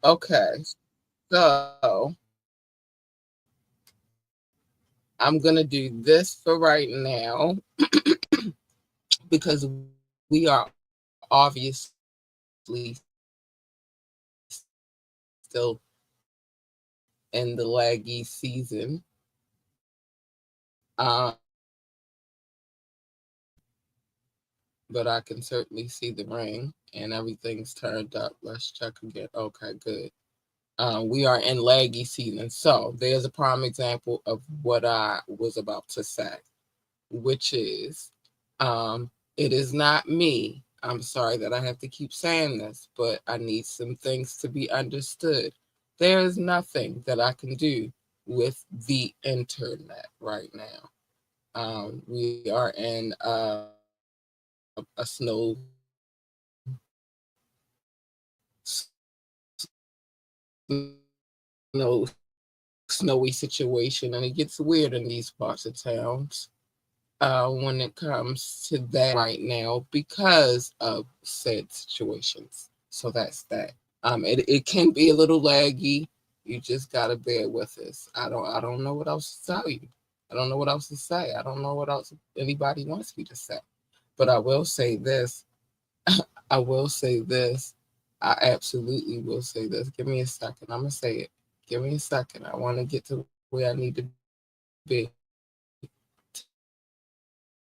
Okay, so I'm gonna do this for right now because we are obviously still in the laggy season. But I can certainly see the ring and everything's turned up. Let's check again. Okay, good. We are in laggy season. So there's a prime example of what I was about to say, which is it is not me. I'm sorry that I have to keep saying this, but I need some things to be understood. There is nothing that I can do with the internet right now. We are in a snow snowy situation, and it gets weird in these parts of towns when it comes to that right now because of said situations. So that's that. It can be a little laggy. You just gotta bear with us. I don't know what else to tell you. I don't know what else to say. I don't know what else anybody wants me to say. But I will say this. I will say this. I absolutely will say this. Give me a second. I'm gonna say it. Give me a second. I want to get to where I need to be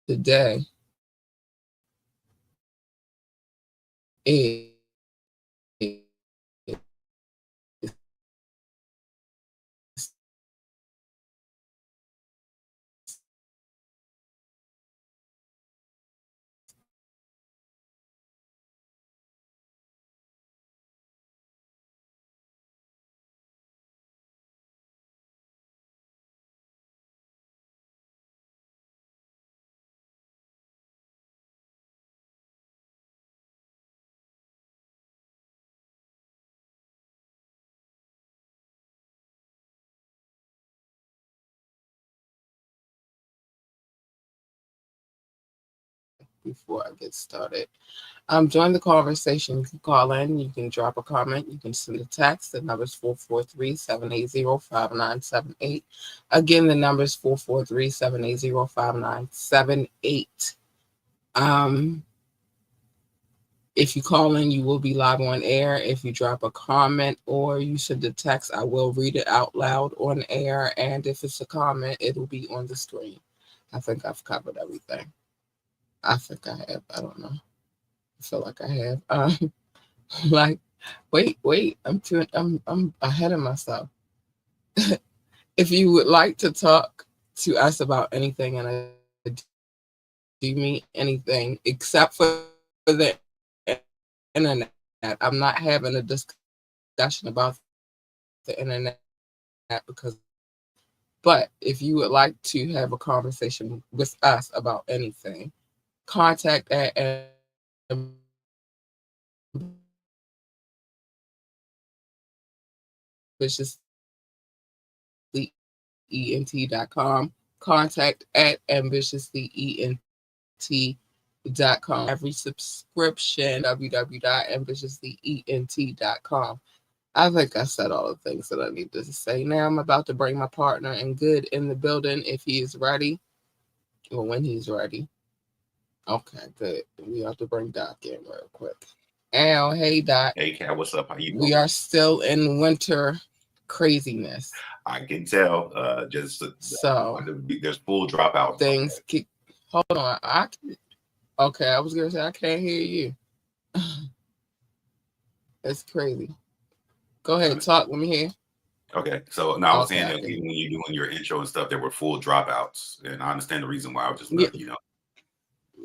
today. Is before I get started. Join the conversation. You can call in, you can drop a comment, you can send a text. The number is 443-780-5978. Again, the number is 443-780-5978. Um, if you call in, you will be live on air. If you drop a comment or you send a text, I will read it out loud on air. And if it's a comment, it'll be on the screen. I think I've covered everything. I think I have. I don't know. I feel like I have. Like, wait. I'm ahead of myself. If you would like to talk to us about anything, and I do mean anything except for the internet, I'm not having a discussion about the internet because but if you would like to have a conversation with us about anything, contact at ambitiouslyent.com. Contact at ambitiouslyent.com. Every subscription, www.ambitiouslyent.com. I think I said all the things that I need to say. Now I'm about to bring my partner in good in the building if he is ready or when he's ready. Okay, good. We have to bring Doc in real quick. Al, hey Doc. Hey, Kat, what's up? How you We doing? are still in winter craziness. I can tell. Just So there's full dropouts out things keep. Hold on. Okay, I was gonna say I can't hear you. That's crazy. Go ahead, there. talk. Let me hear. Okay, so now I was Okay, saying I that can. even when you're doing your intro and stuff, there were full dropouts, and I understand the reason why. I was just Yeah, letting you know.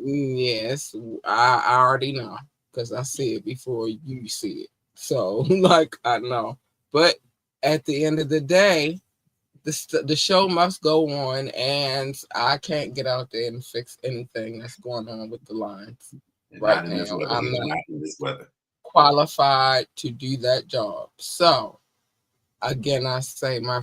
yes, I already know because I see it before you see it. So like I know, but at the end of the day, the show must go on, and I can't get out there and fix anything that's going on with the lines And right not in this now. weather I'm either. not Not in this weather. qualified to do that job. So again, I say, my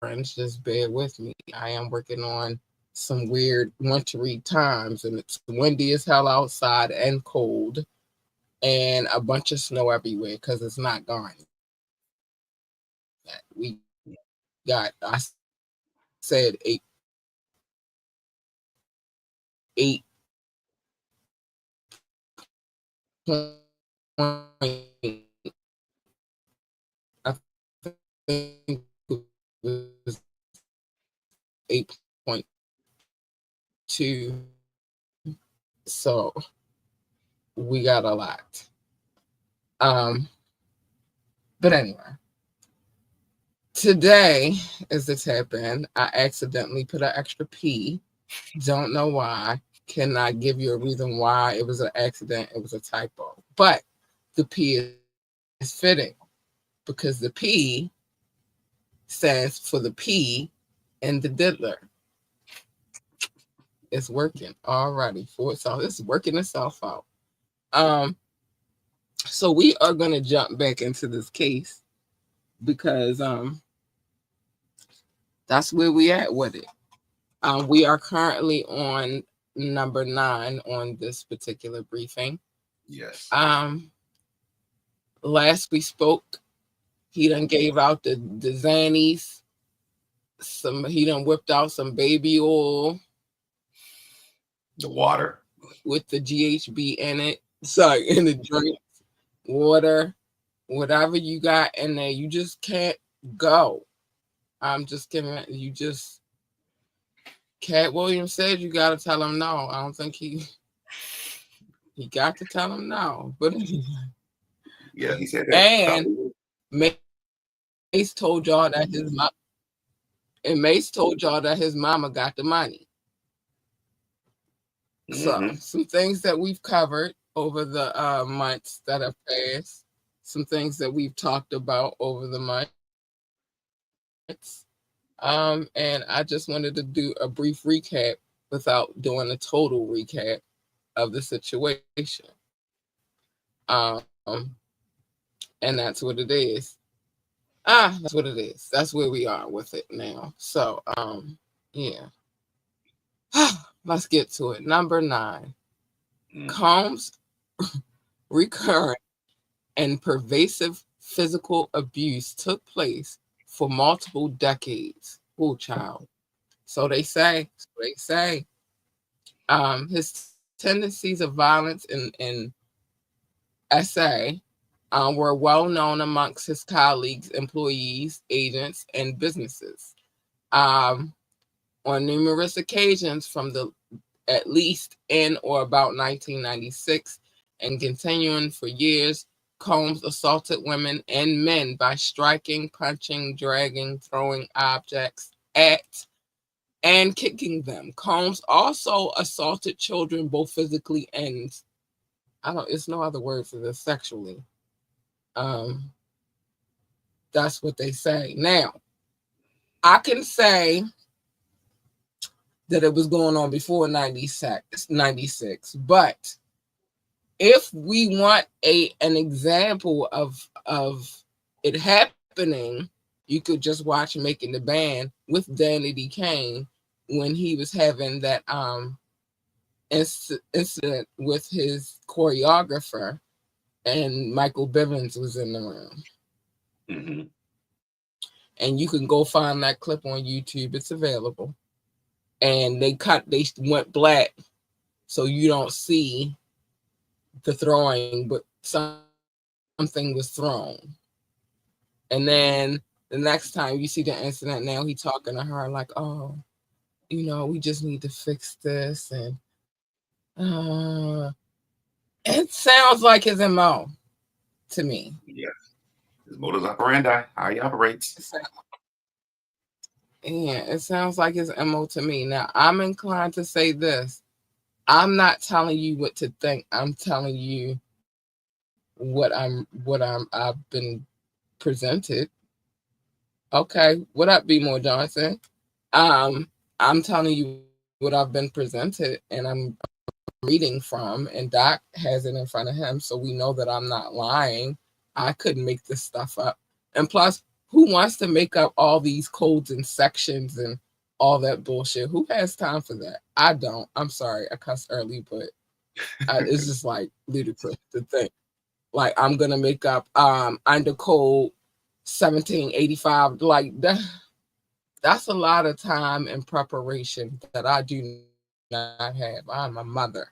friends, just bear with me. I am working on some weird wintry times, and it's windy as hell outside and cold, and a bunch of snow everywhere because it's not gone. I said 8.2. So we got a lot. But anyway, today is the tap in. I accidentally put an extra P. Don't know why. Cannot give you a reason why. It was an accident. It was a typo. But the P is fitting because the P stands for the P in the diddler. It's working already for itself. It's working itself out. So we are going to jump back into this case because that's where we at with it. We are currently on number 9 on this particular briefing. Yes. Last we spoke, he done gave out the Xannies. He done whipped out some baby oil. The water. With the GHB in it. Sorry, in the drink. Water. Whatever you got in there, you just can't go. I'm just kidding. You just... Cat Williams said you got to tell him no. I don't think he got to tell him no. But yeah, he said that. And Mace told y'all that his mama got the money. So some things that we've covered over the months that have passed, some things that we've talked about over the months. And I just wanted to do a brief recap without doing a total recap of the situation. And that's what it is. That's what it is. That's where we are with it now. So, yeah. Let's get to it. Number 9. Combs' recurrent and pervasive physical abuse took place for multiple decades. Oh, child. So they say. His tendencies of violence in SA were well known amongst his colleagues, employees, agents, and businesses. On numerous occasions from at least in or about 1996 and continuing for years, Combs assaulted women and men by striking, punching, dragging, throwing objects at, and kicking them. Combs also assaulted children both physically and, it's no other word for this, sexually. That's what they say. Now, I can say that it was going on before 96, but if we want an example of it happening, you could just watch Making the Band with Danity Kane when he was having that incident with his choreographer, and Michael Bivins was in the room. And you can go find that clip on YouTube. It's available. And they went black, so you don't see the throwing, but something was thrown. And then the next time you see the incident, now he's talking to her like, oh, we just need to fix this. And it sounds like his MO to me. Yes. His modus operandi, how he operates. Yeah, it sounds like his MO to me. Now, I'm inclined to say this. I'm not telling you what to think. I'm telling you what I've been presented. Okay, what up, B More Johnson? I'm telling you what I've been presented, and I'm reading from, and Doc has it in front of him, so we know that I'm not lying. I couldn't make this stuff up. And plus, who wants to make up all these codes and sections and all that bullshit? Who has time for that? I don't. I'm sorry, I cussed early, but it's just like ludicrous to think. Like, I'm gonna make up under code 1785. Like that's a lot of time and preparation that I do not have. I'm a mother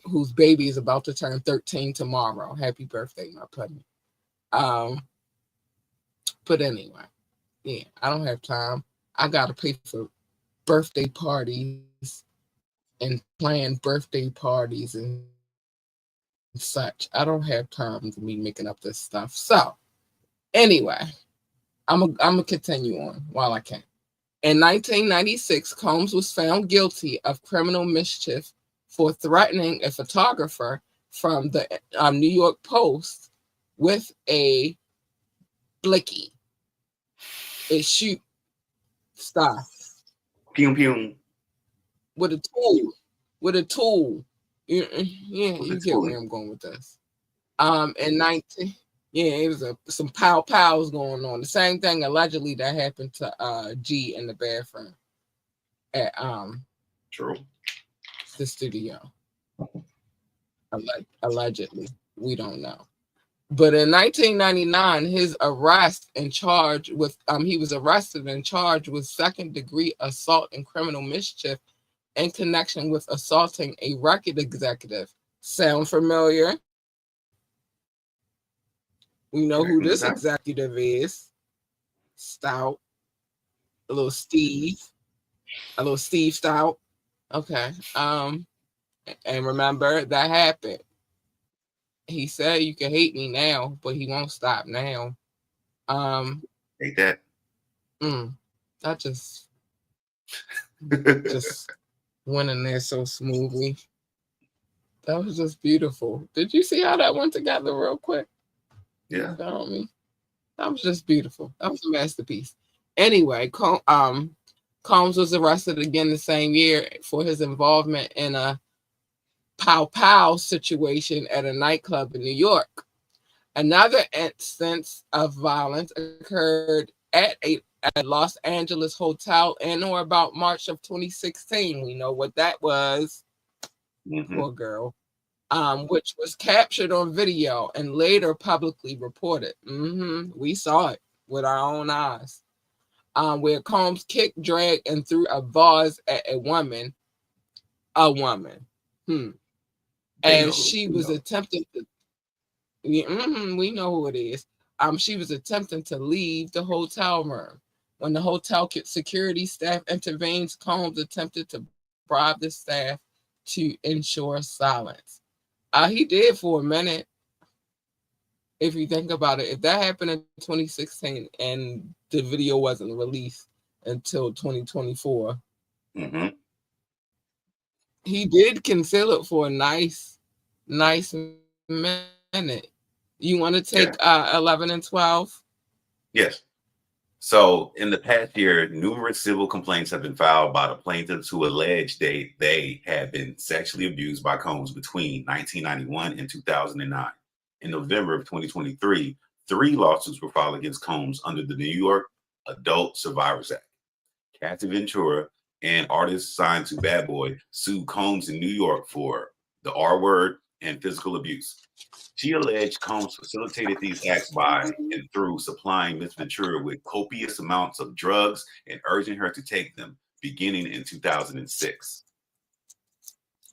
whose baby is about to turn 13 tomorrow. Happy birthday, my puppy. Um, but anyway, yeah, I don't have time. I gotta pay for birthday parties and plan birthday parties and such. I don't have time to be making up this stuff. So anyway, I'm gonna continue on while I can. In 1996, Combs was found guilty of criminal mischief for threatening a photographer from the New York Post with a blicky. It shoot stuff Pew pew. with a tool. With a tool. Yeah, What's you it get where fooling? I'm going with this. In 19, yeah, it was some pows going on. The same thing allegedly that happened to G in the bathroom at True. the studio. Allegedly, we don't know. But in 1999, his arrest and charge with he was arrested and charged with second degree assault and criminal mischief in connection with assaulting a record executive. Sound familiar? We know Back who from the this top. executive is. Stout, a little Steve, Stout. Okay. And remember that happened. He said you can hate me now, but he won't stop now. Um, Take that. that just went in there so smoothly. That was just beautiful. Did you see how that went together real quick? Yeah. Me? That was just beautiful. That was a masterpiece. Anyway, Combs was arrested again the same year for his involvement in a pow situation at a nightclub in New York. Another instance of violence occurred at a Los Angeles hotel in or about March of 2016. We know what that was. Mm-hmm. Poor girl. Which was captured on video and later publicly reported. We saw it with our own eyes. Where Combs kicked, dragged, and threw a vase at a woman. They As know. she We was know. attempting to, we know who it is. She was attempting to leave the hotel room. When the hotel security staff intervenes, Combs attempted to bribe the staff to ensure silence. He did for a minute. If you think about it, if that happened in 2016 and the video wasn't released until 2024, he did conceal it for a nice minute. You want to take Yeah. 11 and 12? Yes. So in the past year, numerous civil complaints have been filed by the plaintiffs who allege they had been sexually abused by Combs between 1991 and 2009. In November of 2023, 3 lawsuits were filed against Combs under the New York Adult Survivors Act. Kathy Ventura, an artist signed to Bad Boy, sued Combs in New York for the R word and physical abuse. She alleged Combs facilitated these acts by and through supplying Miss Ventura with copious amounts of drugs and urging her to take them, beginning in 2006.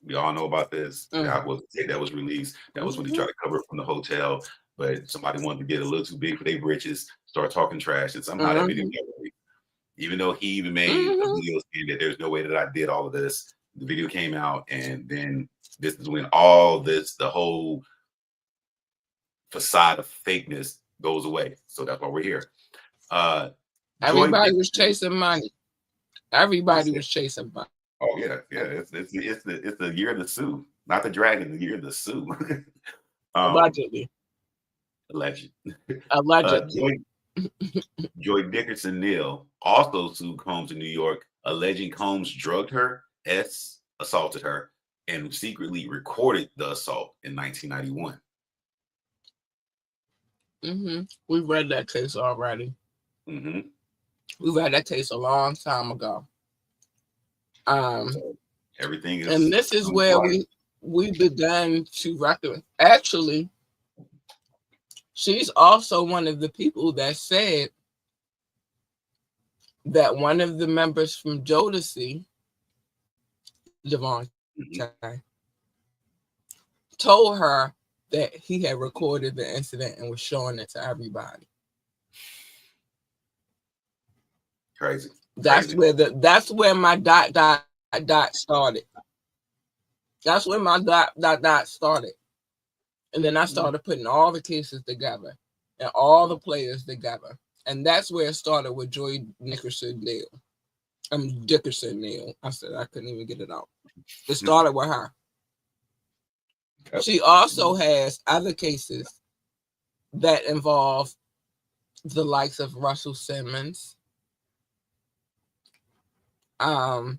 We all know about this. That was released. That was when he tried to cover it from the hotel, but somebody wanted to get a little too big for their britches, start talking trash, and somehow that video got released. Even though he even made a video saying that there's no way that I did all of this, the video came out, and then this is when all this, the whole facade of fakeness goes away. So that's why we're here. Joy Everybody was Dixon. chasing money. Everybody was chasing money. Oh yeah. It's the year of the Sioux, not the dragon. The year of the Sioux. Allegedly. Alleged. Allegedly. Joy Dickerson Neal also sued Combs in New York, alleging Combs drugged her, assaulted her, and secretly recorded the assault in 1991. We've read that case already. Mm-hmm. We read that case a long time ago. So everything is, and this is where we began to reckon. Actually, She's also one of the people that said that one of the members from Jodeci, Mhm. Javante, told her that he had recorded the incident and was showing it to everybody. Crazy. That's where my dot started. That's when my dot started. And then I started putting all the cases together and all the players together. And that's where it started with Joy Dickerson Neal. Dickerson Neal. I said I couldn't even get it out. It started with her. Yep. She also has other cases that involve the likes of Russell Simmons. And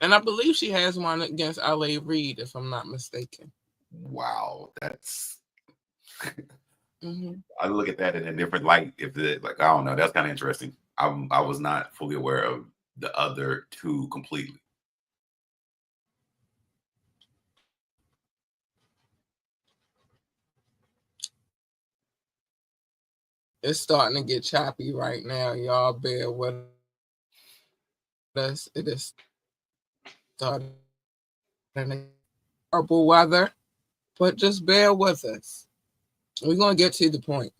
I believe she has one against L.A. Reid, if I'm not mistaken. Wow, that's. Mm-hmm. I look at that in a different light. If the like, I don't know, that's kind of interesting. I was not fully aware of the other two completely. It's starting to get choppy right now. Y'all bear with us. It is starting to horrible weather, but just bear with us. We're going to get to the point.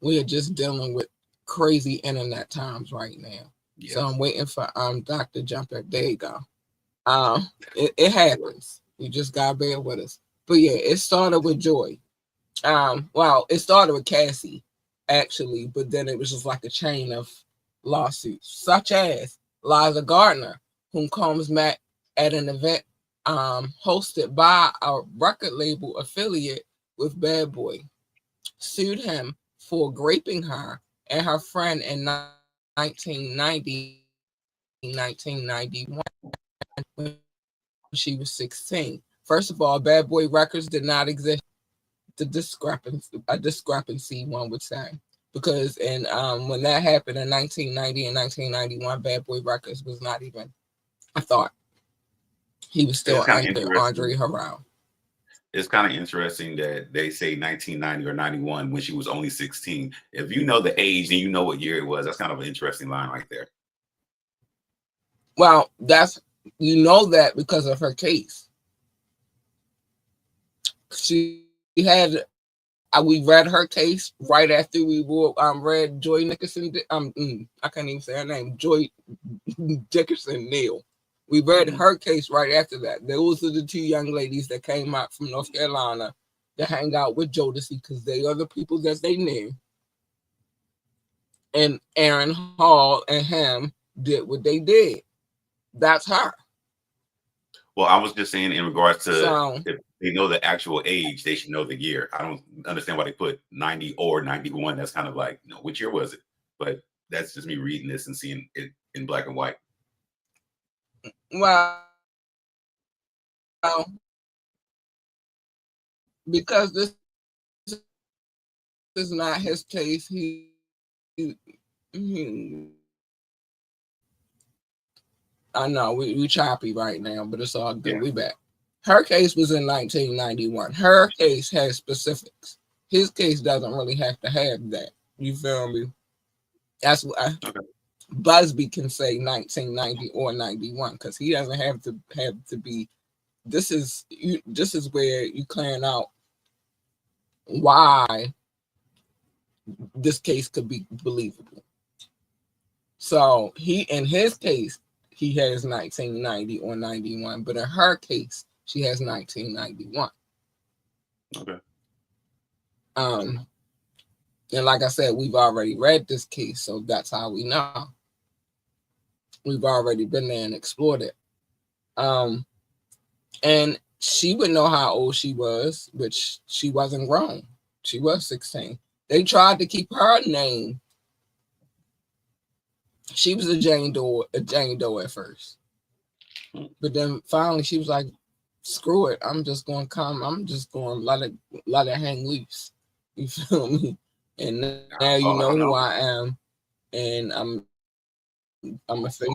We are just dealing with crazy internet times right now. Yes. So I'm waiting for Dr. Jumper. There you go. It happens. You just gotta bear with us. But yeah, it started with Joy. Well, it started with Cassie, actually, but then it was just like a chain of lawsuits, such as Liza Gardner, whom Combs met at an event hosted by a record label affiliate with Bad Boy, sued him for graping her and her friend in 1991 when she was 16. First of all, Bad Boy Records did not exist. A discrepancy, one would say, because when that happened in 1990 and 1991, Bad Boy Records was not even a thought. He was still under Andre Harrell. It's kind of interesting that they say 1990 or 91 when she was only 16. If you know the age and you know what year it was, that's kind of an interesting line right there. Well, you know that because of her case. She had we read her case right after we read Joy Nickerson. I can't even say her name. Joy Dickerson Neal. We read her case right after that. Those are the two young ladies that came out from North Carolina to hang out with Jodeci because they are the people that they knew. And Aaron Hall and him did what they did. That's her. Well, I was just saying in regards to if they know the actual age, they should know the year. I don't understand why they put 90 or 91. That's kind of like, which year was it? But that's just me reading this and seeing it in black and white. Well, because this is not his case, I know we choppy right now, but it's all good. Yeah. We back. Her case was in 1991. Her case has specifics. His case doesn't really have to have that. You feel me? That's why Busby can say 1990 or 91 because he doesn't have to be. This is where you clearing out why this case could be believable. So in his case, he has 1990 or 91, but in her case, she has 1991. Okay. And like I said, we've already read this case, so that's how we know. We've already been there and explored it. And she would know how old she was, which she wasn't grown. She was 16. They tried to keep her name. She was a Jane Doe at first. But then finally she was like, screw it. I'm just going to let it hang loose. You feel me? And now you know who I am. And I'm a face.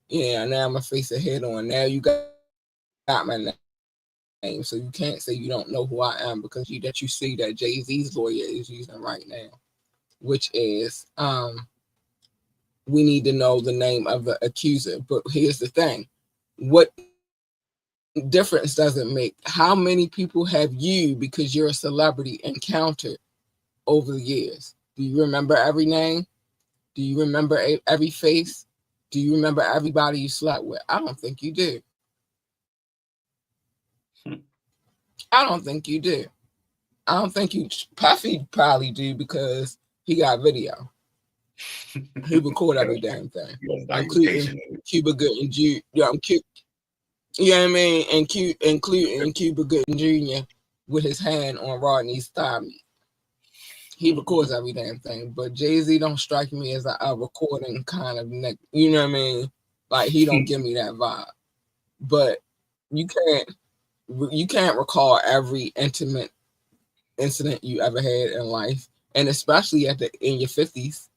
Yeah, now I'm a face a head on. Now you got my name. So you can't say you don't know who I am because you see that Jay-Z's lawyer is using right now, which is we need to know the name of the accuser. But here's the thing. What difference does it make? How many people have you, because you're a celebrity, encountered over the years? Do you remember every name? Do you remember every face? Do you remember everybody you slept with? I don't think you do. I don't think you do. I don't think you. Puffy probably do because he got video. He record every damn thing, including Cuba Gooding Jr. Yeah, you know what I mean? And including Cuba Gooding Jr. with his hand on Rodney's thigh meat. He records every damn thing, but Jay-Z don't strike me as a recording kind of neck. You know what I mean? Like he don't give me that vibe. But you can't recall every intimate incident you ever had in life, and especially in your 50s.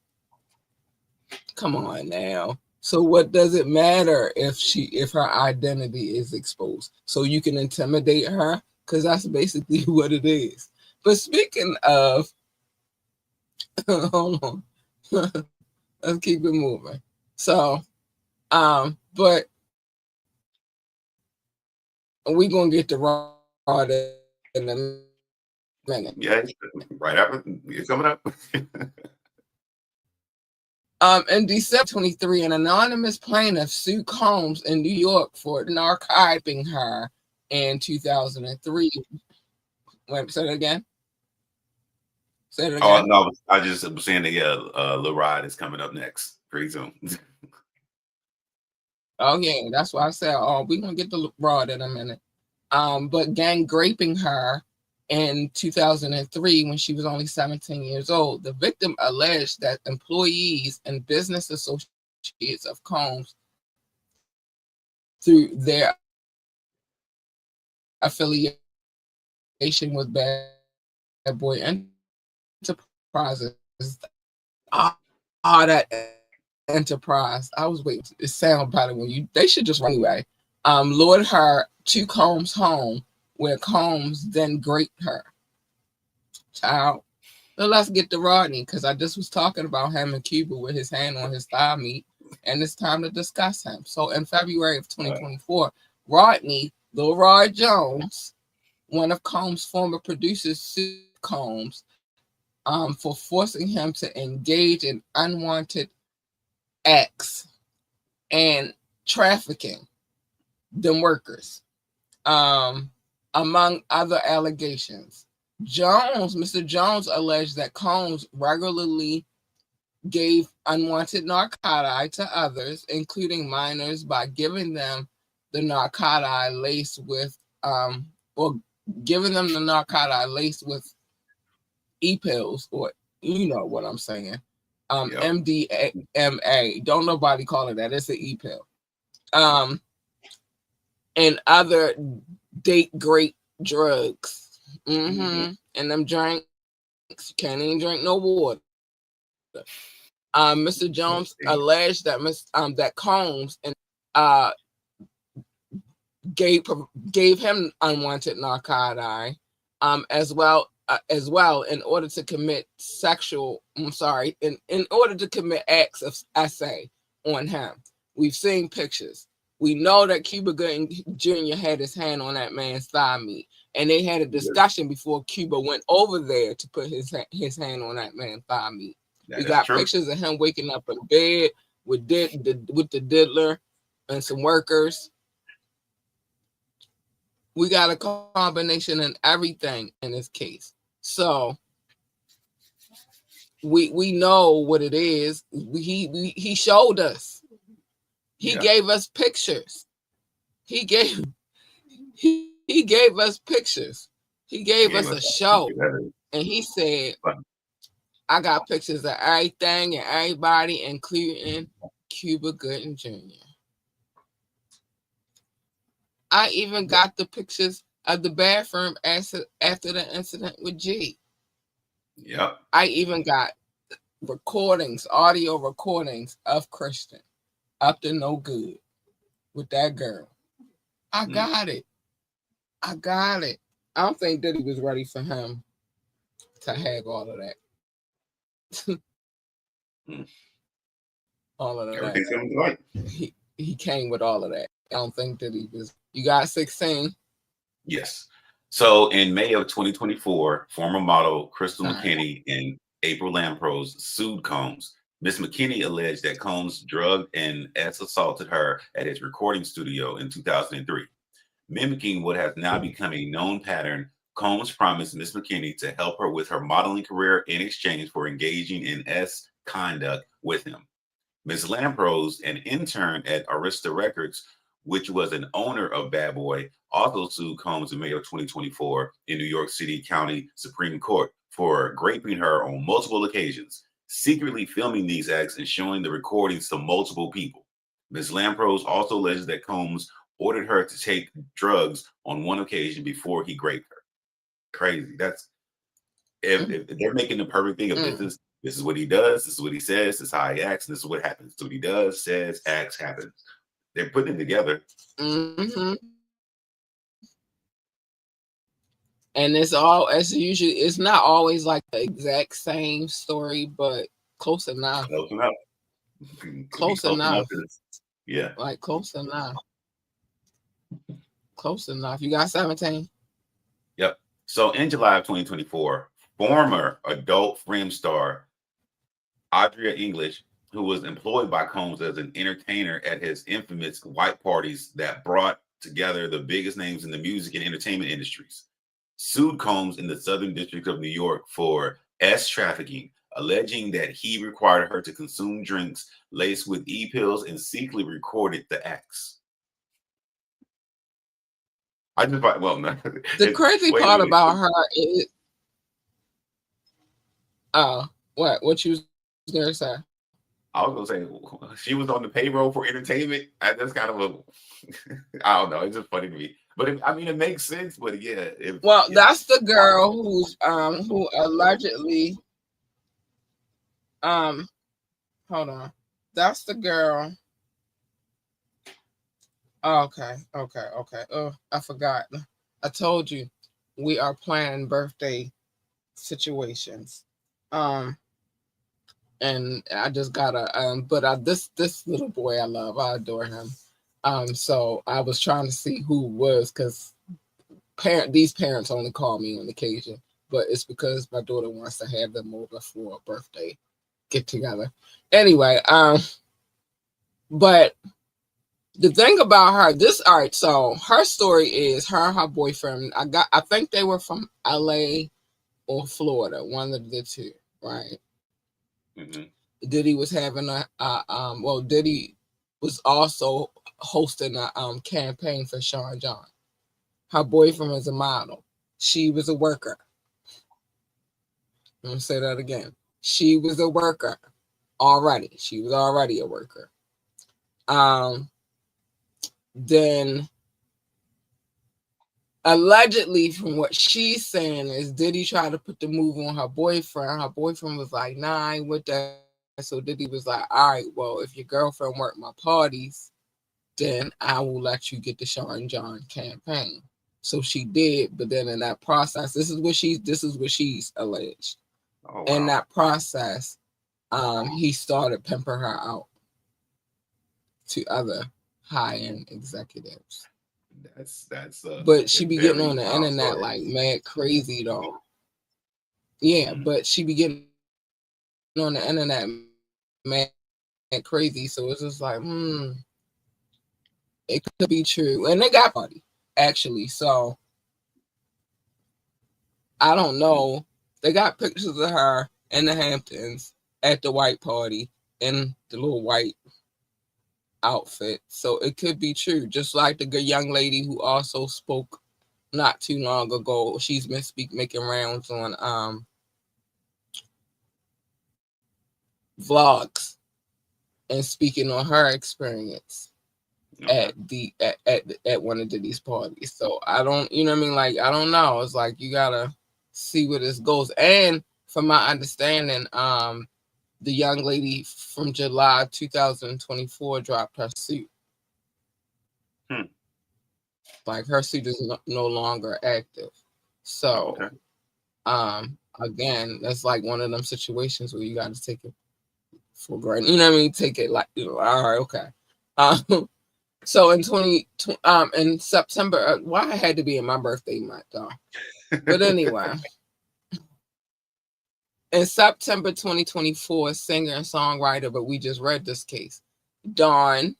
Come on now. So what does it matter if her identity is exposed? So you can intimidate her, because that's basically what it is. But speaking of, hold on, let's keep it moving. So, but we're gonna get to Rod in a minute. Yeah, right after you're coming up. In December 23, an anonymous plaintiff sued Combs in New York for narcotyping her in 2003. Wait, say that again? Say that again? Oh, no, I just was saying that, yeah, Lil Rod is coming up next pretty soon. Oh, yeah, that's why I said, we're going to get to Rod in a minute. But gang raping her in 2003 when she was only 17 years old. The victim alleged that employees and business associates of Combs, through their affiliation with Bad Boy Enterprises, that enterprise. I was waiting. It sound better when they should just run anyway. Lured her to Combs' home, where Combs then raped her. Child. So let's get to Rodney, because I just was talking about him in Cuba with his hand on his thigh meat, and it's time to discuss him. So in February of 2024, Rodney, Lil Rod Jones, one of Combs' former producers, sued Combs for forcing him to engage in unwanted acts and trafficking them workers, among other allegations. Mr. Jones alleged that Combs regularly gave unwanted narcotic to others, including minors, by giving them the narcotic laced with e-pills, or you know what I'm saying. MDMA. Don't nobody call it that. It's an e-pill. And other date great drugs. And them drinks, you can't even drink no water. Mr. Jones alleged that that Combs gave him unwanted narcotic, as well in order to commit in order to commit acts of essay on him. We've seen pictures. We know that Cuba Gooding Jr. had his hand on that man's thigh meat, and they had a discussion before Cuba went over there to put his hand on that man's thigh meat. We got pictures of him waking up in bed with the diddler and some workers. We got a combination and everything in this case. So we know what it is. He showed us. He gave us pictures. He gave us pictures. He gave us a show. And he said, I got pictures of everything and everybody, including Cuba Gooding Jr. I even got the pictures of the bathroom after the incident with G. Yep. I even got audio recordings of Christian up to no good with that girl. I got it. I got it. I don't think Diddy was ready for him to have all of that. All of that. Everything's coming to light. He came with all of that. I don't think that he was. You got 16? Yes. So in May of 2024, former model Crystal All right. McKinney and April Lamprose sued Combs. Miss McKinney alleged that Combs drugged and assaulted her at his recording studio in 2003. Mimicking what has now become a known pattern, Combs promised Miss McKinney to help her with her modeling career in exchange for engaging in S conduct with him. Ms. Lamprose, an intern at Arista Records, which was an owner of Bad Boy, also sued Combs in May of 2024 in New York City County Supreme Court for raping her on multiple occasions, secretly filming these acts and showing the recordings to multiple people. Ms. Lamprose also alleges that Combs ordered her to take drugs on one occasion before he raped her. Crazy. That's if they're making the perfect thing of this is what he does, this is what he says, this is how he acts, and this is what happens. So what he does, says, acts, happens. They're putting it together. Mm-hmm. And it's all as usually. It's not always like the exact same story, but close enough. Close enough. Close enough. Yeah. Like close enough. Close enough. You got 17? Yep. So in July of 2024, former adult film star Audrey English, who was employed by Combs as an entertainer at his infamous white parties that brought together the biggest names in the music and entertainment industries, sued Combs in the Southern District of New York for S trafficking, alleging that he required her to consume drinks laced with e-pills and secretly recorded the acts. I just well, no, the crazy part about her is, what you was gonna say? I was gonna say she was on the payroll for entertainment. That's kind of a, I don't know. It's just funny to me, but it makes sense. But yeah, that's the girl who allegedly hold on, that's the girl. Okay. Oh, I forgot. I told you we are planning birthday situations. And I just gotta but this little boy I love, I adore him. So I was trying to see who it was because these parents only call me on occasion, but it's because my daughter wants to have them over for a birthday get together. Anyway, but the thing about her, all right, so her story is her and her boyfriend. I think they were from LA or Florida, one of the two, right? Mm-hmm. Diddy was having Diddy was also hosting a campaign for Sean John. Her boyfriend was a model. She was a worker. I'm gonna say that again. She was a worker already. She was already a worker. Then allegedly, from what she's saying, is Diddy tried to put the move on her boyfriend. Her boyfriend was like, "Nah, I ain't with that." So Diddy was like, "All right, well, if your girlfriend work my parties, then I will let you get the Sean John campaign." So she did, but then in that process, this is what she's alleged. Oh, wow. In that process, he started pimping her out to other high-end executives. That's but she be getting on the internet story. Like mad crazy though. Yeah, but she be getting on the internet mad crazy. So it's just like, it could be true. And they got party actually. So I don't know. They got pictures of her in the Hamptons at the white party in the little white outfit. So it could be true. Just like the young lady who also spoke not too long ago. She's been making rounds on vlogs and speaking on her experience at one of Diddy's parties. So I don't, you know what I mean? Like, I don't know. It's like you gotta see where this goes. And from my understanding, the young lady from July 2024 dropped her suit. Like her suit is no longer active. So, Okay. again, that's like one of them situations where you got to take it for granted. You know what I mean? Take it like, all right, okay. So in September, why it had to be in my birthday month, though. But anyway, in September 2024, singer and songwriter, but we just read this case, Dawn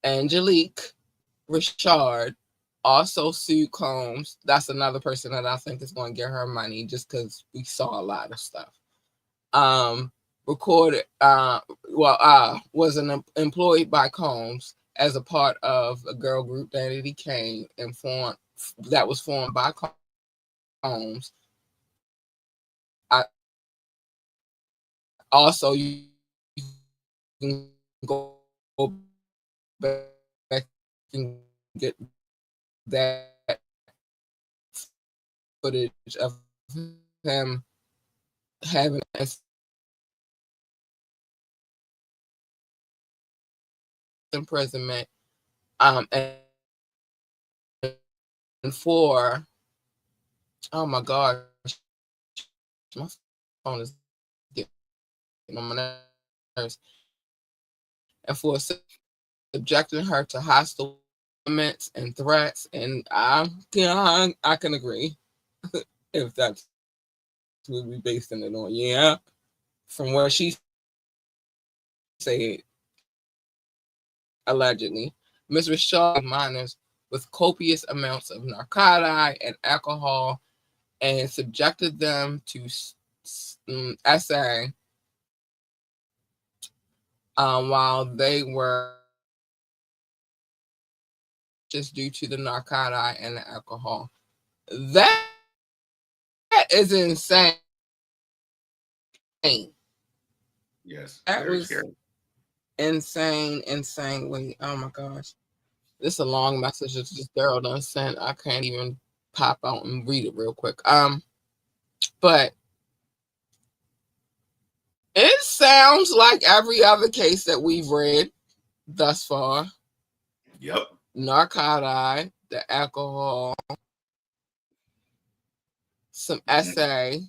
Angelique Richard also sued Combs. That's another person that I think is going to get her money just because we saw a lot of stuff. Recorded, was employed by Combs as a part of a girl group that he came and formed, that was formed by Combs. Also, you can go back and get that footage of him having imprisonment, and for, oh my gosh, my phone is getting on my nerves, and for subjecting her to hostile comments and threats, and I can agree if that's what we basing it on. Yeah, from what she said, allegedly, Ms. Rashad minors with copious amounts of narcotic and alcohol and subjected them to essay while they were just due to the narcotic and the alcohol. That is insane. Yes, That very was scary. insane. Wait, oh my gosh. This is a long message that just Daryl done sent. I can't even pop out and read it real quick. But it sounds like every other case that we've read thus far. Yep. Narcotic, the alcohol, some essay,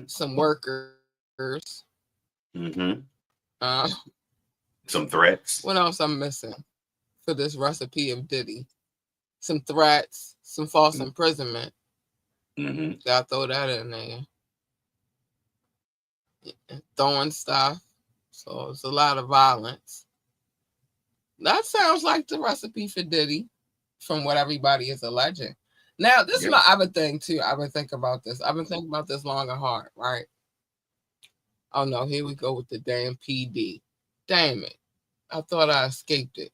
some workers. Some threats. What else I'm missing for this recipe of Diddy? Some threats, some false imprisonment. Gotta throw that in there. Throwing stuff. So it's a lot of violence. That sounds like the recipe for Diddy, from what everybody is alleging. Now, this is my other thing too. I've been thinking about this. I've been thinking about this long and hard, right? Oh no, here we go with the damn PD. Damn it. I thought I escaped it.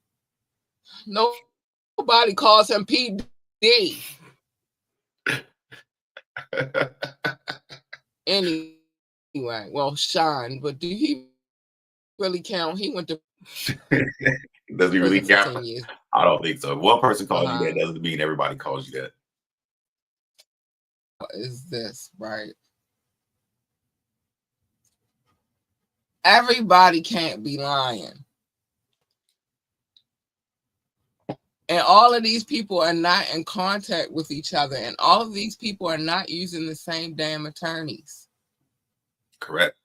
Nobody calls him PD. Anyway, well, Sean, but do he really count? He went to Does he really prison for count? 10 years. I don't think so. If one person calls you that doesn't mean everybody calls you that. What is this, right? Everybody can't be lying. And all of these people are not in contact with each other. And all of these people are not using the same damn attorneys. Correct.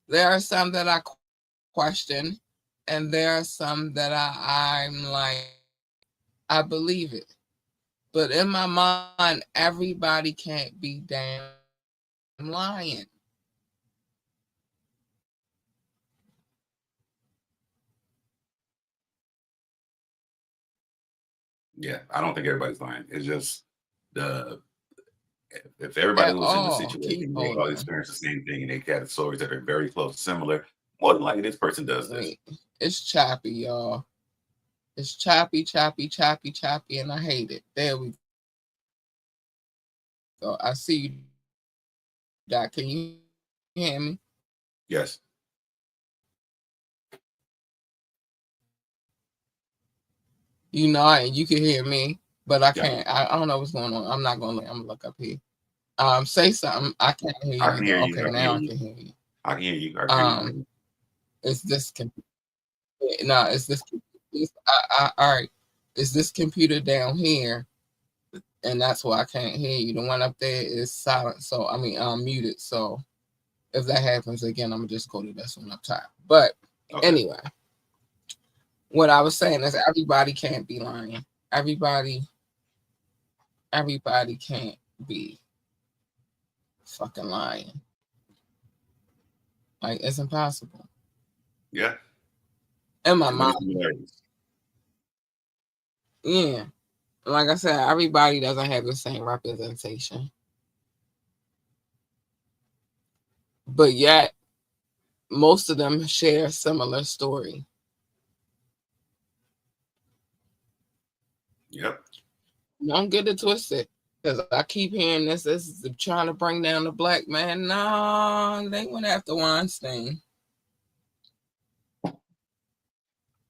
There are some that I question, and there are some that I'm like, I believe it. But in my mind, everybody can't be damn lying. Yeah, I don't think everybody's lying. It's just if everybody was in the situation, they all experience the same thing, and they got stories that are very close, similar. More than likely, this person does this. It's choppy, y'all. It's choppy, and I hate it. There we go. I see you, Doc. Can you hear me? Yes. You know, and you can hear me, but I can't. I don't know what's going on. I'm not going to. I'm going to look up here. Say something. I can't hear you. I can hear you. Okay, now I can hear you. I can hear you. I can hear you. It's this. No, it's this. All right. is this computer down here, and that's why I can't hear you. The one up there is silent, so I mean muted. So if that happens again, I'm gonna just go to this one up top. But anyway, what I was saying is everybody can't be lying. Everybody can't be fucking lying. Like, it's impossible. Yeah. In my mind. Yeah. Like I said, everybody doesn't have the same representation. But yet, most of them share a similar story. Yep. Don't get it twisted. Because I keep hearing this is trying to bring down the black man. No, they went after Weinstein.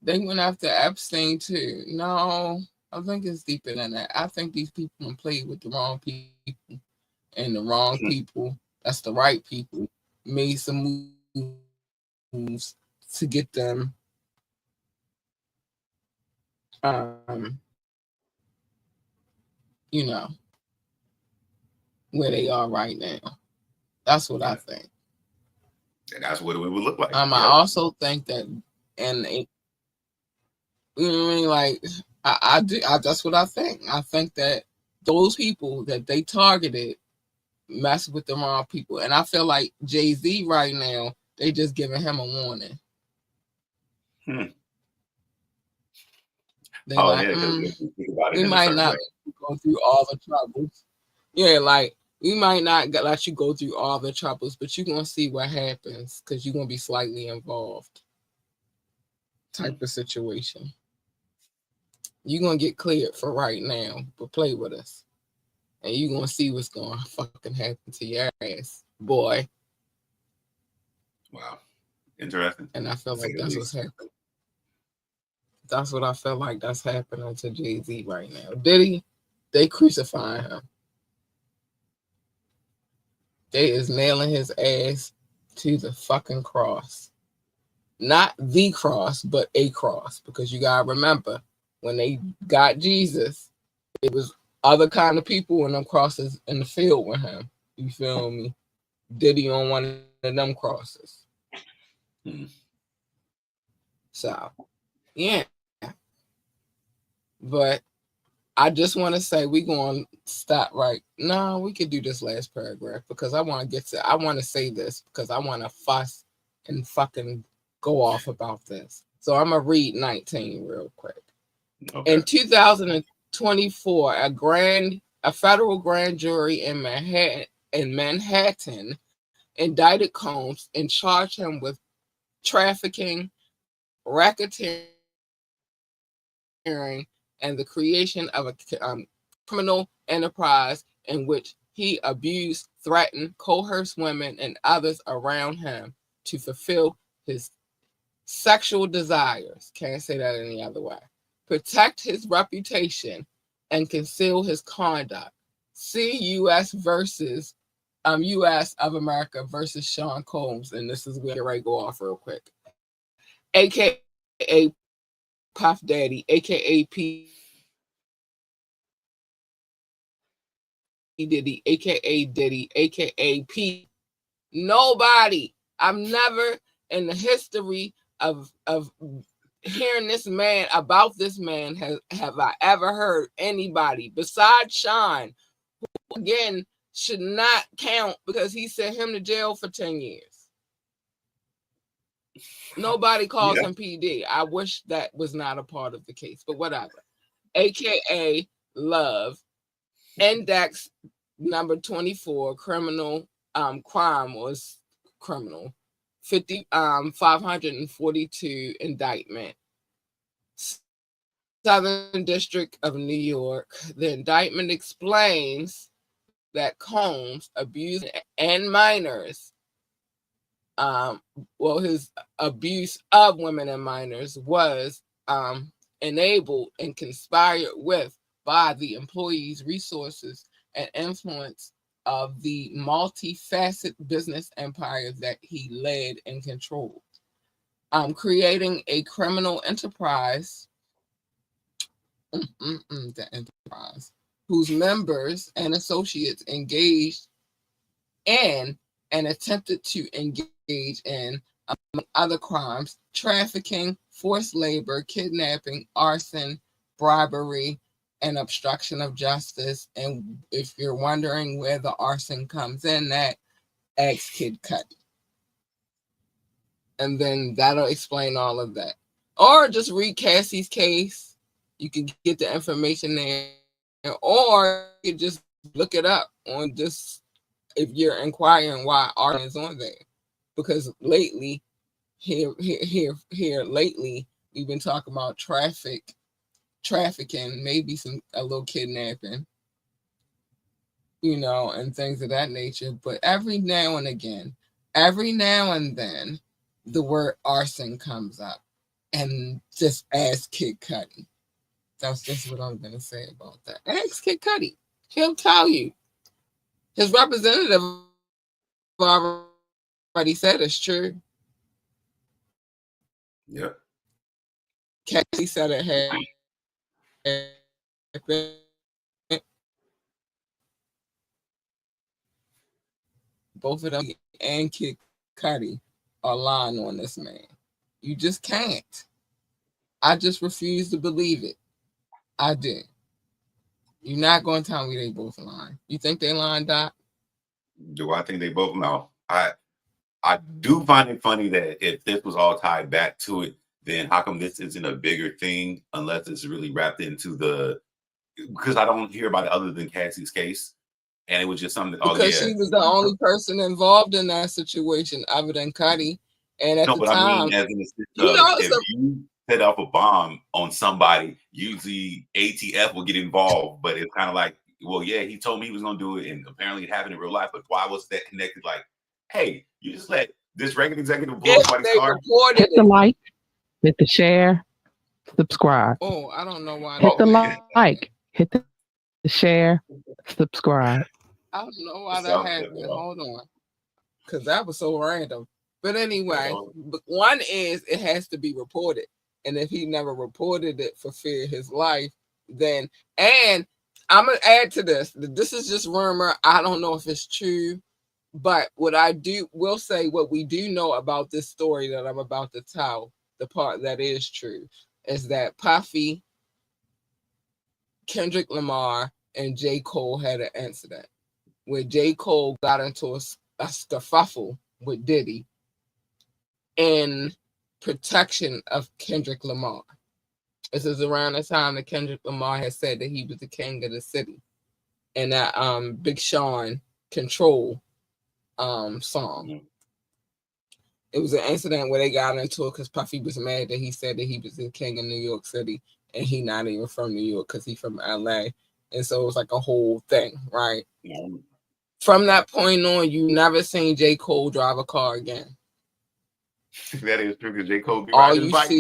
They went after Epstein too. No, I think it's deeper than that. I think these people played with the wrong people. And the wrong people, that's the right people, made some moves to get them you know, where they are right now. That's what I think. And that's what it would look like. I also think that, and it, you know what I mean? Like, I do. That's what I think. I think that those people that they targeted mess with the wrong people, and I feel like Jay-Z right now, they just giving him a warning. They we might not go through all the troubles. Yeah, like we might not let you go through all the troubles, but you're gonna see what happens because you're gonna be slightly involved. Type of situation. You're gonna get cleared for right now, but play with us. And you're gonna see what's gonna fucking happen to your ass, boy. Wow. Interesting. And I feel like that's what's happening. That's what I feel like that's happening to Jay-Z right now. Diddy, they crucifying him. They is nailing his ass to the fucking cross. Not the cross, but a cross. Because you gotta remember, when they got Jesus, it was other kind of people in them crosses in the field with him. You feel me? Diddy on one of them crosses. So, yeah. But I just want to say we're going to stop right. No, we could do this last paragraph because I want to say this because I want to fuss and fucking go off about this. So I'm going to read 19 real quick. Okay. In 2024, a federal grand jury in Manhattan indicted Combs and charged him with trafficking, racketeering, and the creation of a criminal enterprise in which he abused, threatened, coerced women and others around him to fulfill his sexual desires. Can't say that any other way. Protect his reputation and conceal his conduct. See U.S. of America versus Sean Combs, and this is where I go off real quick. AKA Puff Daddy, AKA P Diddy, AKA Diddy, AKA P. Nobody. I've never in the history of hearing this man about this man have I ever heard anybody besides Sean, who again should not count because he sent him to jail for 10 years. Nobody calls him PD. I wish that was not a part of the case, but whatever. AKA Love, index number 24, criminal crime was criminal. 542 indictment. Southern District of New York. The indictment explains that Combs abused and minors. His abuse of women and minors was enabled and conspired with by the employees' resources and influence of the multifaceted business empire that he led and controlled. Creating a criminal enterprise the enterprise, whose members and associates engaged in and attempted to engage in, among other crimes, trafficking, forced labor, kidnapping, arson, bribery, and obstruction of justice. And if you're wondering where the arson comes in, that ask Kid Cudi. And then that'll explain all of that. Or just read Cassie's case. You can get the information there. Or you just look it up on just if you're inquiring why arson is on there. Because lately, here lately, we've been talking about trafficking, maybe a little kidnapping, and things of that nature. But every now and then, the word arson comes up, and just ask Kid Cudi. That's just what I'm gonna say about that. Ask Kid Cudi; he'll tell you. His representative already said it's true. Yep. Cassie said it happened. Both of them and Kid Cudi are lying on this man. You just can't. I just refuse to believe it. I did. You're not going to tell me they both lying. You think they lying, Doc? Do I think they both? No. I do find it funny that if this was all tied back to it, then how come this isn't a bigger thing unless it's really wrapped into because I don't hear about it other than Cassie's case. And it was just something Because she was the only person involved in that situation other than Cudi. And at the time, I mean, as in the sense of, if you set up a bomb on somebody, usually ATF will get involved. But it's kind of like, well, yeah, he told me he was going to do it, and apparently it happened in real life. But why was that connected? Like, hey, you just let this regular executive blow somebody's car. Hit the like, hit the share, subscribe. Oh, I don't know why. Hit the like, hit the share, subscribe. I don't know why that happened. Hold on. Because that was so random. But anyway, one is it has to be reported. And if he never reported it for fear of his life, then, and I'm going to add to this. This is just rumor. I don't know if it's true. But what will say what we do know about this story that I'm about to tell, the part that is true, is that Puffy, Kendrick Lamar, and J. Cole had an incident where J. Cole got into a scuffle with Diddy in protection of Kendrick Lamar. This is around the time that Kendrick Lamar had said that he was the king of the city. And that Big Sean Control song. It was an incident where they got into it because Puffy was mad that he said that he was the king of New York City and he not even from New York because he from LA. And so it was like a whole thing, right? Yeah. From that point on, you never seen J. Cole drive a car again. That is true because J. Cole be riding his bike.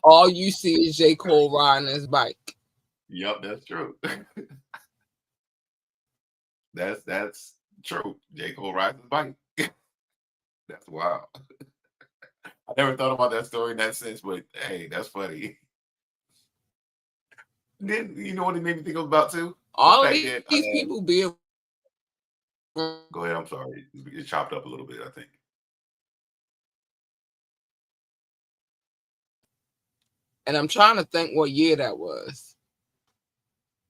All you see is J. Cole riding his bike. Yep, that's true. That's true. J. Cole rides his bike. That's wild. I never thought about that story in that sense, but hey, that's funny. Then you know what it made me think about too? All of these people be. Go ahead. I'm sorry. It chopped up a little bit, I think. And I'm trying to think what year that was.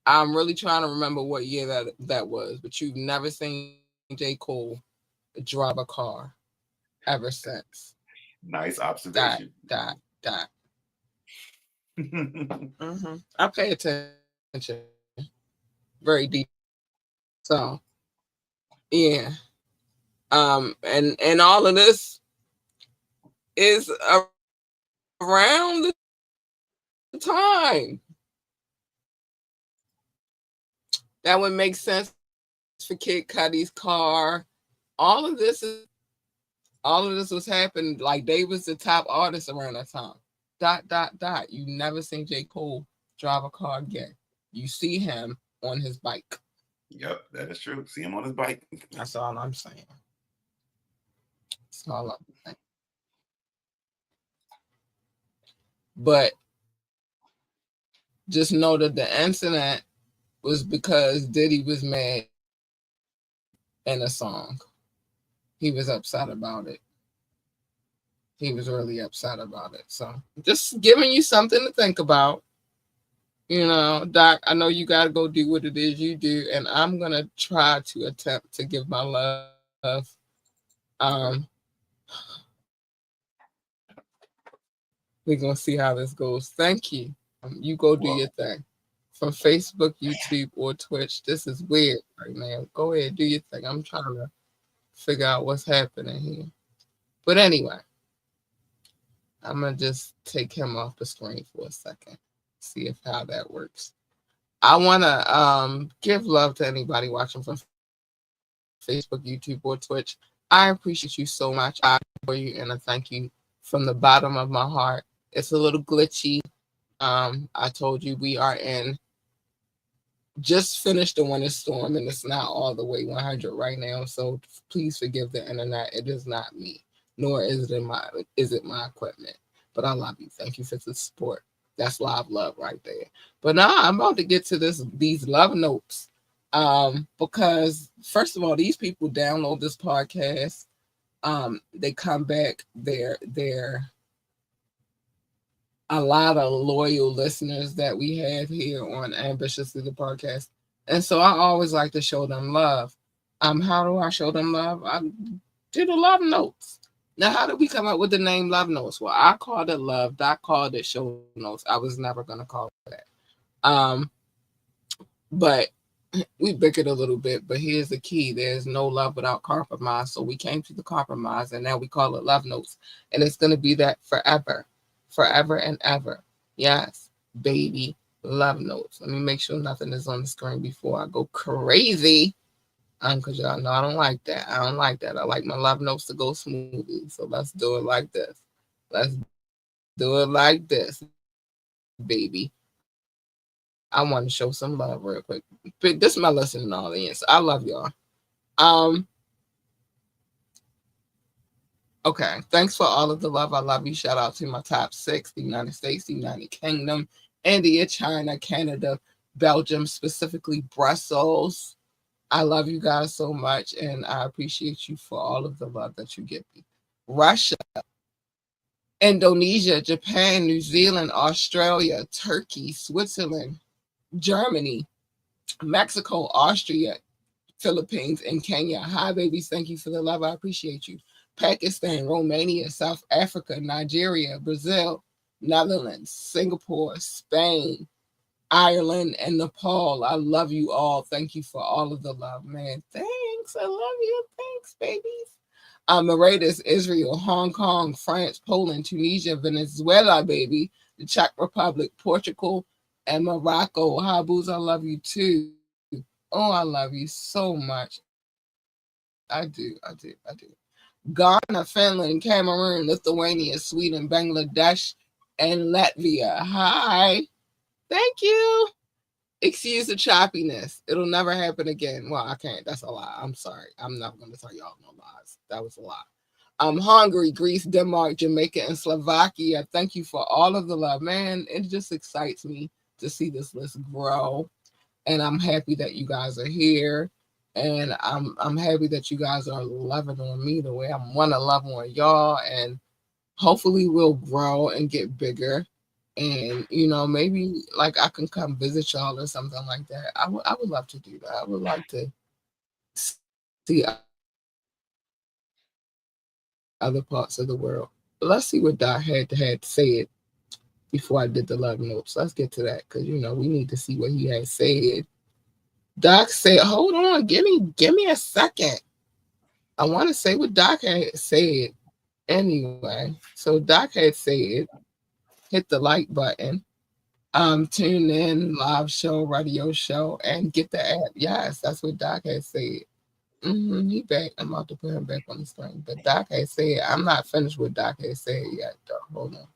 I'm really trying to remember what year that was. But you've never seen J. Cole drive a car ever since. Nice observation. That. Mm-hmm. I pay attention very deep. So, yeah. And all of this is around the time that would make sense for Kid Cudi's car. All of this was happening like they was the top artist around that time. ... You never seen J. Cole drive a car again. You see him on his bike. Yep, that is true. See him on his bike. That's all I'm saying. That's all I'm saying. But Just know that the incident was because Diddy was mad in a song. He was upset about it. He was really upset about it. So just giving you something to think about. Doc, I know you got to go do what it is you do, and I'm going to try to attempt to give my love. Um, we're going to see how this goes. Thank you. You go do your thing. From Facebook, YouTube, or Twitch. This is weird right now. Go ahead, do your thing. I'm trying to figure out what's happening here. But anyway, I'm going to just take him off the screen for a second. See if how that works. I want to give love to anybody watching from Facebook, YouTube, or Twitch. I appreciate you so much. I adore you, and I thank you from the bottom of my heart. It's a little glitchy. I told you we are just finished the winter storm, and it's not all the way 100 right now. So please forgive the internet. It is not me, nor is it my equipment. But I love you. Thank you for the support. That's live love right there. But now I'm about to get to these love notes. Because first of all, these people download this podcast. They come back. They're a lot of loyal listeners that we have here on Ambitiously the podcast. And so I always like to show them love. How do I show them love? I do the love notes. Now, how did we come up with the name Love Notes? Well, I called it love. Doc called it show notes. I was never going to call it that. But we bickered a little bit, but here's the key. There's no love without compromise. So we came to the compromise, and now we call it Love Notes. And it's going to be that forever and ever. Yes, baby, love notes. Let me make sure nothing is on the screen before I go crazy. Because y'all know I don't like that. I don't like that. I like my love notes to go smoothly. So let's do it like this. Let's do it like this, baby. I want to show some love real quick. This is my listening audience. I love y'all. Okay, thanks for all of the love. I love you. Shout out to my top 6, the United States, the United Kingdom, India, China, Canada, Belgium, specifically Brussels. I love you guys so much, and I appreciate you for all of the love that you give me. Russia, Indonesia, Japan, New Zealand, Australia, Turkey, Switzerland, Germany, Mexico, Austria, Philippines, and Kenya. Hi, babies. Thank you for the love. I appreciate you. Pakistan, Romania, South Africa, Nigeria, Brazil, Netherlands, Singapore, Spain, Ireland, and Nepal. I love you all. Thank you for all of the love, man. Thanks. I love you. Thanks, babies. Mauritius, Israel, Hong Kong, France, Poland, Tunisia, Venezuela, baby, the Czech Republic, Portugal, and Morocco. Habuz, I love you too. Oh, I love you so much. I do. Ghana, Finland, Cameroon, Lithuania, Sweden, Bangladesh, and Latvia. Hi. Thank you. Excuse the choppiness. It'll never happen again. Well, I can't. That's a lie. I'm sorry. I'm not going to tell y'all no lies. That was a lie. Hungary, Greece, Denmark, Jamaica, and Slovakia. Thank you for all of the love. Man, it just excites me to see this list grow. And I'm happy that you guys are here. And I'm happy that you guys are loving on me the way I want to love on y'all. And hopefully we'll grow and get bigger. And, maybe like I can come visit y'all or something like that. I would love to do that. I would like to see other parts of the world. But let's see what Doc had said before I did the love notes. Let's get to that because, we need to see what he had said. Doc said, hold on, give me a second. I want to say what Doc had said anyway. So Doc had said, hit the like button, tune in, live show, radio show, and get the app. Yes, that's what Doc had said. He back. I'm about to put him back on the screen. But Doc had said, I'm not finished with Doc had said yet, though. Hold on.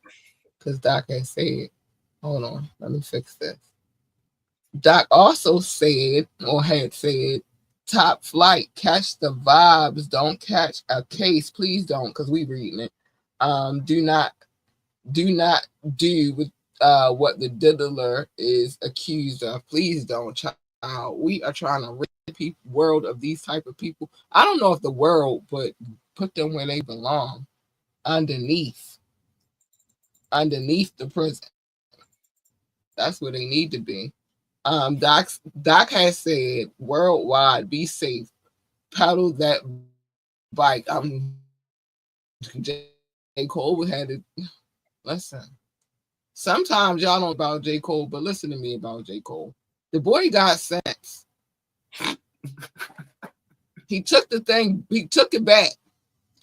Because Doc had said, hold on, let me fix this. Doc also said, or had said, top flight, catch the vibes, don't catch a case. Please don't, because we reading it. Do not do with what the diddler is accused of. Please don't, child. We are trying to rid the world of these type of people. I don't know if the world, but put them where they belong, underneath the prison. That's where they need to be. Doc has said worldwide, be safe, pedal that bike. J. Cole had it. Listen, sometimes y'all don't know about J. Cole, but listen to me about J. Cole. The boy got sense. He took the thing, he took it back.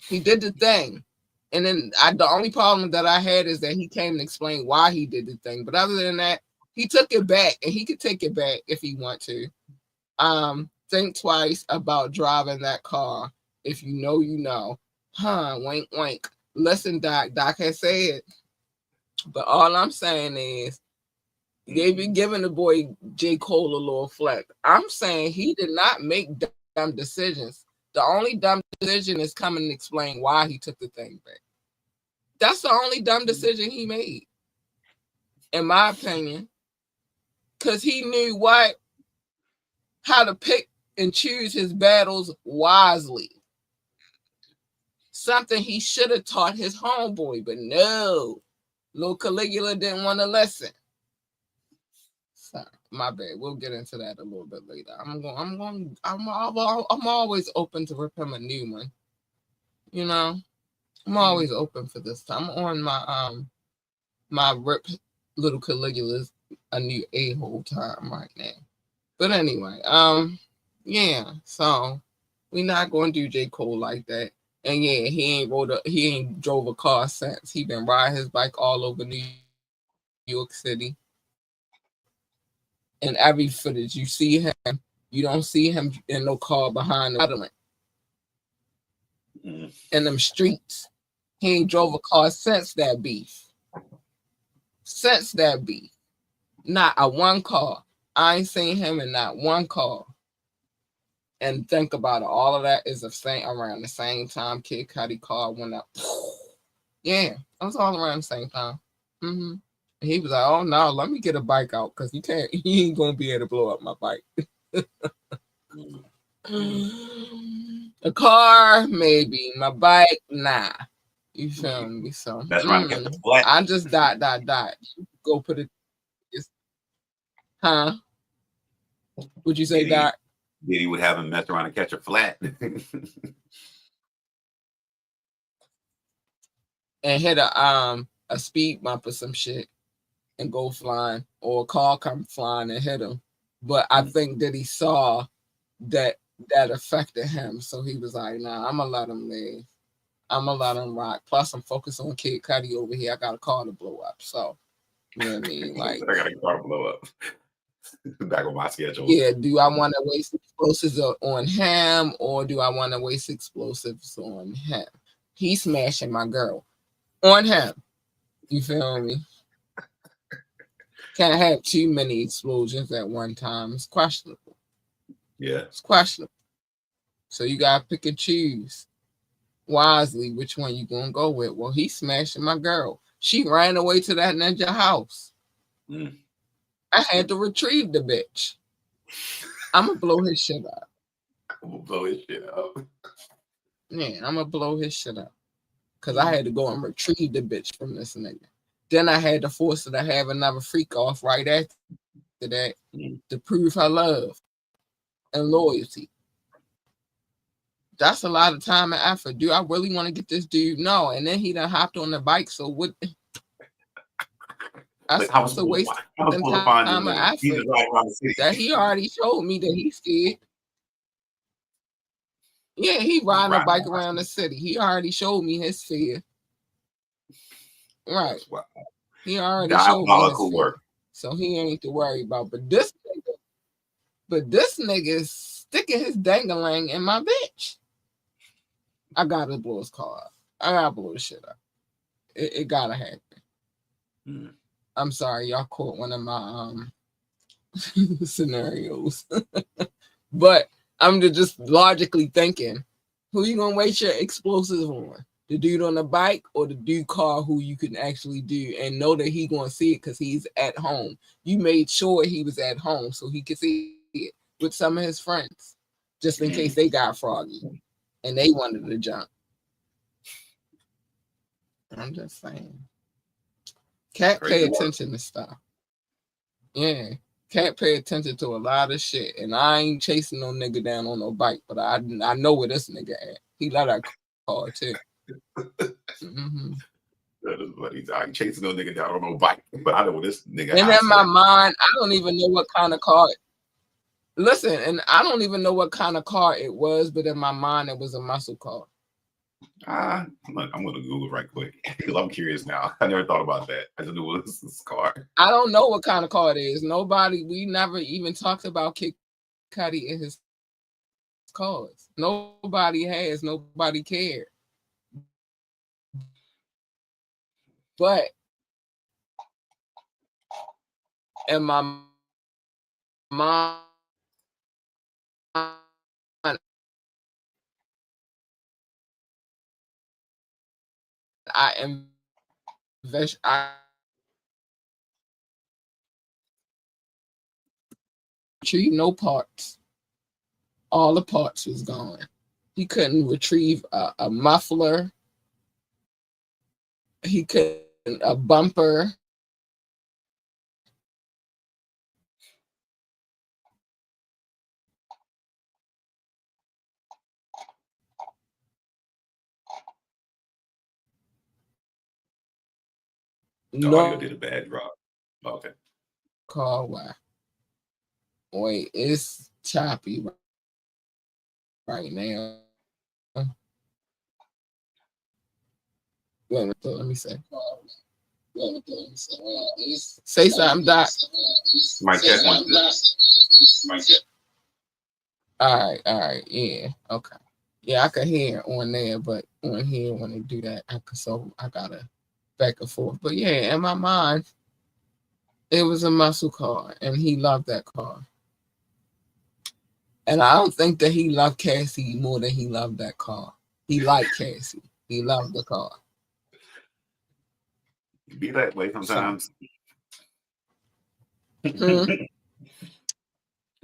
He did the thing. And then the only problem that I had is that he came and explained why he did the thing. But other than that, he took it back, and he could take it back if he want to. Think twice about driving that car. If you know, you know. Huh, wink, wink. Listen, Doc. Doc has said. But all I'm saying is, they've been giving the boy J. Cole a little flack. I'm saying he did not make dumb decisions. The only dumb decision is coming and explain why he took the thing back. That's the only dumb decision he made, in my opinion, because he knew how to pick and choose his battles wisely. Something he should have taught his homeboy, but no, little Caligula didn't want to listen. Sorry, my bad. We'll get into that a little bit later. I'm always open to rip him a new one. You know, I'm always open for this. I'm on my rip little Caligula's a new a-hole time right now. But anyway, yeah. So we're not going to do J. Cole like that. And yeah, he ain't drove a car since. He been riding his bike all over New York City. And every footage you see him, you don't see him in no car behind the pedaling. In them streets. He ain't drove a car since that beef. Since that beef. Not a one car. I ain't seen him in not one car. And think about it. All of that is around the same time Kid Cudi car went up. Yeah, it was all around the same time. Mm-hmm. He was like, "Oh no, let me get a bike out because you ain't gonna be able to blow up my bike." A car, maybe. My bike, nah. You feel me? So I just dot. Go put it. Huh? Would you say that? Diddy would have him mess around and catch a flat. And hit a speed bump or some shit and go flying, or a car come flying and hit him. But I think that he saw that affected him. So he was like, nah, I'm gonna let him live. I'm gonna let him rock. Plus I'm focused on Kid Cudi over here. I got a car to blow up. So you know what I mean? Like I got a car to blow up. Back on my schedule. Yeah, do I want to waste explosives on him, or do I want to waste explosives on him? He's smashing my girl. On him. You feel me? Can't have too many explosions at one time. It's questionable. Yeah. It's questionable. So you gotta pick and choose wisely which one you gonna go with. Well, he's smashing my girl. She ran away to that ninja house. I had to retrieve the bitch. I'm gonna blow his shit up. Yeah, I'm gonna blow his shit up. Because I had to go and retrieve the bitch from this nigga. Then I had to force her to have another freak off right after that to prove her love and loyalty. That's a lot of time and effort. Do I really want to get this dude? No. And then he done hopped on the bike. So what? That's a waste of time and effort that he already showed me that he's scared. Yeah, he riding a bike around the city. He already showed me his fear. Right. He already showed me his fear. So he ain't to worry about. But this nigga is sticking his dangling in my bitch. I gotta blow his car up. I gotta blow the shit up. It gotta happen. I'm sorry, y'all caught one of my scenarios. But I'm just logically thinking, who you gonna waste your explosives on? the dude on the bike or the dude car who you can actually do and know that he gonna see it because he's at home. You made sure he was at home so he could see it with some of his friends, just in case they got froggy and they wanted to jump. I'm just saying. Cat pay attention to stuff. Yeah. Cat pay attention to a lot of shit. And I ain't chasing no nigga down on no bike, but I know where this nigga at. He love that car too. Mm-hmm. That is funny. I ain't chasing no nigga down on no bike, but I know where this nigga. And in my mind, I don't even know what kind of car. Listen, and I don't even know what kind of car it was, but in my mind, it was a muscle car. I'm gonna Google right quick because I'm curious now. I never thought about that. I just knew it was this car. I don't know what kind of car it is. We never even talked about Kid Cudi and his cars. Nobody cared. But in my mind, I no parts. All the parts was gone. He couldn't retrieve a muffler. He couldn't a bumper. The audio did a bad drop. Okay. Car wait, it's choppy right now. Let me say. Say something, Doc. My check one. All right, yeah, okay. Yeah, I could hear on there, but on here when they do that, I gotta back and forth. But yeah, in my mind, it was a muscle car, and he loved that car. And I don't think that he loved Cassie more than he loved that car. He liked Cassie. He loved the car. Be that way sometimes. I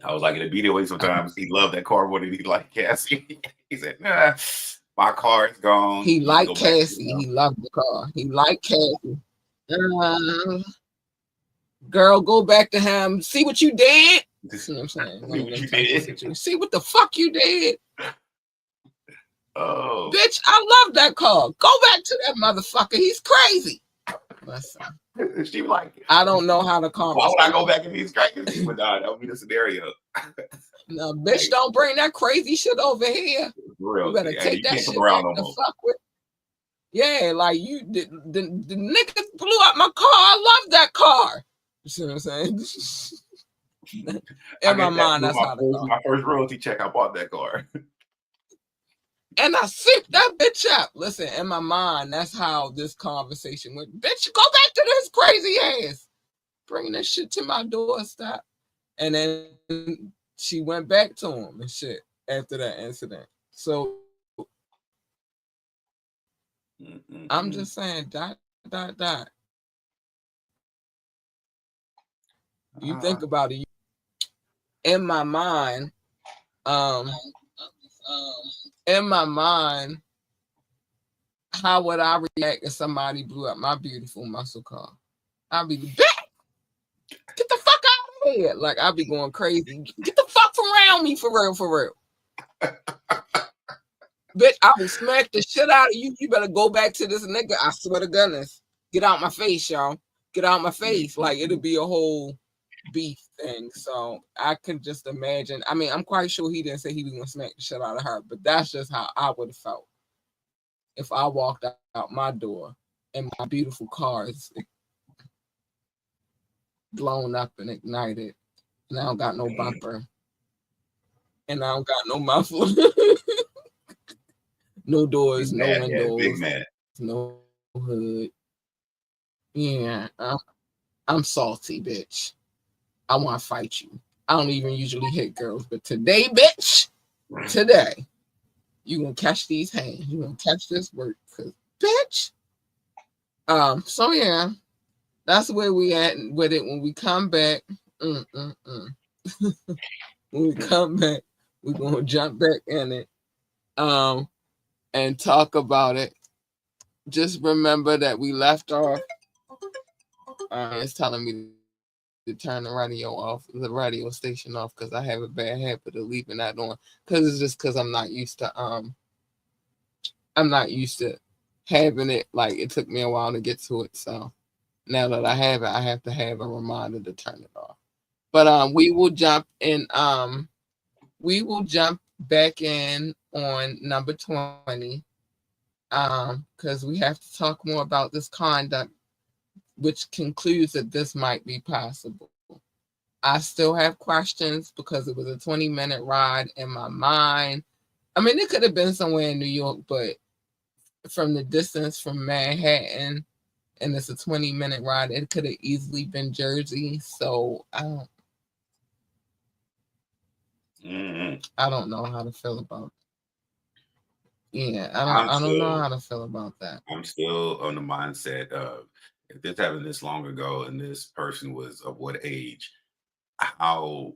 was like, it'd be that way sometimes. He loved that car more than he liked Cassie. He said, nah, my car is gone. He liked Cassie. He loved the car. He liked Cassie. Girl, go back to him. See what you did? See what I'm saying? See what you did? See what the fuck you did? Oh. Bitch, I love that car. Go back to that motherfucker. He's crazy. Listen. She was like, I don't know how to conversate. Why would I go back if he's crazy? But nah, that would be the scenario. No, bitch, don't bring that crazy shit over here. Real. You better take that shit back to fuck with. Yeah, like you the nigga blew up my car. I love that car. You see what I'm saying? In my mind, that's how my first royalty check, I bought that car. And I sipped that bitch up. Listen, in my mind, that's how this conversation went. Bitch, go back to this crazy ass. Bring that shit to my doorstep. And then she went back to him and shit after that incident. So I'm just saying, ... You think about it. In my mind, how would I react if somebody blew up my beautiful muscle car? I'd be back. Get the fuck out of here. Like, I'd be going crazy. Get the fuck from around me, for real. Bitch, I will smack the shit out of you. You better go back to this nigga. I swear to goodness. Get out my face, y'all. Get out my face. Like, it'll be a whole beef thing. So I can just imagine. I mean, I'm quite sure he didn't say he was going to smack the shit out of her, but that's just how I would have felt if I walked out my door and my beautiful car is blown up and ignited, and I don't got no bumper, and I don't got no muffler, no doors, no windows, no hood. Yeah, I'm salty, bitch. I want to fight you. I don't even usually hit girls, but today, bitch, today, You gonna catch these hands. You gonna catch this work, bitch. So yeah, that's where we at with it. When we come back, when we come back, we're gonna jump back in it, and talk about it. Just remember that we left off. It's telling me to turn the radio off, the radio station off, because I have a bad habit of leaving that on. Because it's just because I'm not used to having it. Like, it took me a while to get to it. So now that I have it, I have to have a reminder to turn it off. But we will jump in. We will jump back in on number 20. Because we have to talk more about this conduct, which concludes that this might be possible. I still have questions because it was a 20-minute ride in my mind. I mean, it could have been somewhere in New York, but from the distance from Manhattan, and it's a 20-minute ride, it could have easily been Jersey. So I don't know how to feel about it. Yeah, I don't know how to feel about that. I'm still on the mindset of, if this happened this long ago and this person was of what age, how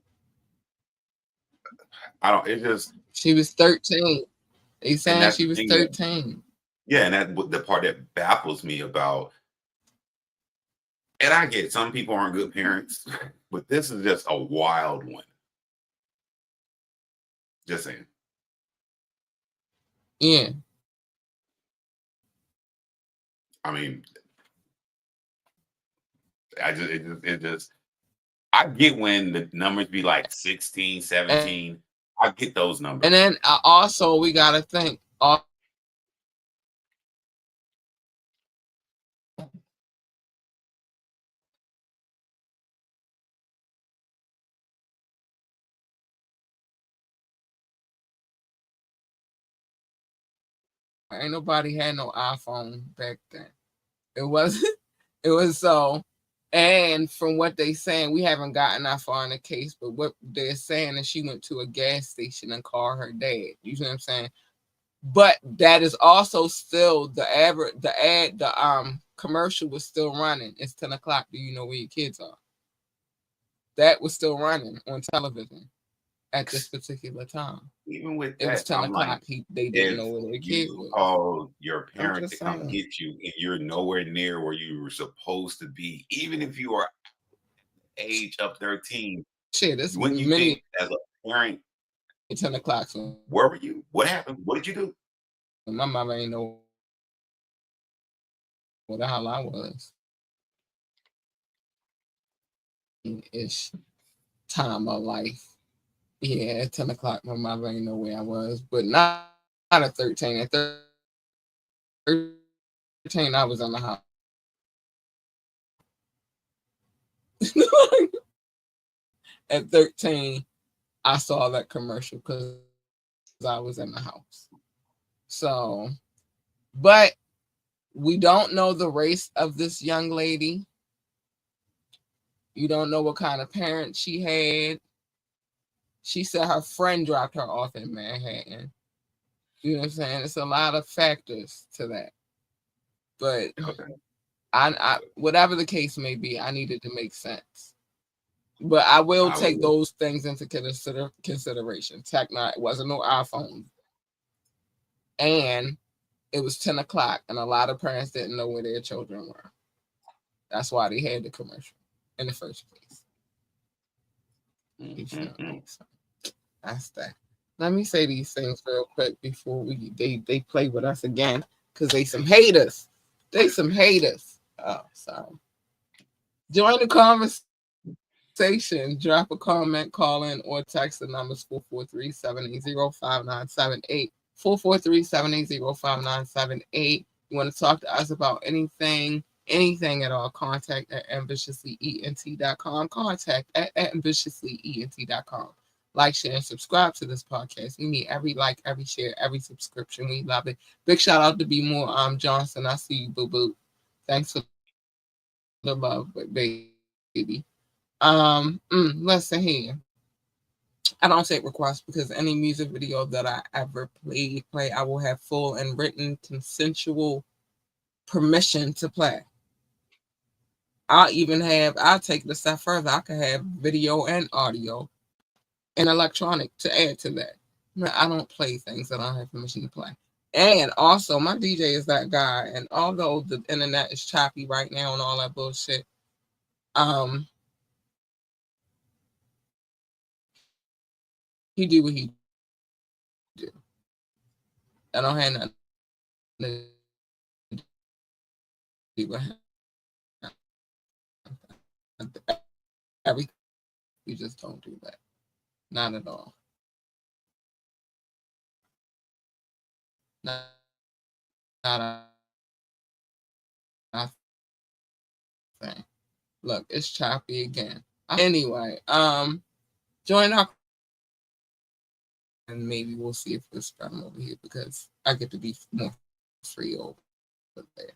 I don't. It just, she was 13. They saying that's she the was thing 13. Yeah, and that the part that baffles me about. And I get some people aren't good parents, but this is just a wild one. Just saying. Yeah. I mean, it just I get when the numbers be like 16, 17. I get those numbers. And then also we got to think. Ain't nobody had no iPhone back then. It wasn't. It was so. And from what they saying, we haven't gotten that far in the case, but what they're saying is she went to a gas station and called her dad. You see what I'm saying? But that is also still the commercial was still running. It's 10 o'clock. Do you know where your kids are? That was still running on television at this particular time. Even with It was that, 10 I'm like, o'clock. They didn't know where their kid you was. call your I'm parent to just come saying. get you and you're nowhere near where you were supposed to be, even if you are age of 13, Shit, this wouldn't you many think as a parent, 10 o'clock. So where were you? What happened? What did you do? my mama ain't know what the hell I was. Ish time of life. Yeah, at 10 o'clock, my mother ain't know where I was, but not at 13. At 13, I was in the house. At 13, I saw that commercial because I was in the house. So, but we don't know the race of this young lady. You don't know what kind of parents she had. She said her friend dropped her off in Manhattan. You know what I'm saying? It's a lot of factors to that. But Okay. I whatever the case may be, I needed to make sense. But I will take those things into consideration. It wasn't no iPhone. And it was 10 o'clock, and a lot of parents didn't know where their children were. That's why they had the commercial in the first place. You feel me? So that's that. Let me say these things real quick before they play with us again, because they some haters. They some haters. Oh, sorry. Join the conversation. Drop a comment, call in, or text the numbers 443-780-5978. 443-780-5978. You want to talk to us about anything at all, contact at ambitiouslyent.com. Contact at ambitiouslyent.com. Like, share, and subscribe to this podcast. We need every like, every share, every subscription. We love it. Big shout out to Be More Johnson. I see you, boo boo. Thanks for the love, baby. Let's see here. I don't take requests because any music video that I ever play, I will have full and written consensual permission to play. I'll take it a step further. I could have video and audio and electronic to add to that. I don't play things that I don't have permission to play. And also, my DJ is that guy. And although the internet is choppy right now and all that bullshit, he do what he do. I don't have nothing to do with him. Everything, you just don't do that. Not at all. Not a thing. Look, it's choppy again. Anyway, join our and maybe we'll see if it's from over here because I get to be more free over there.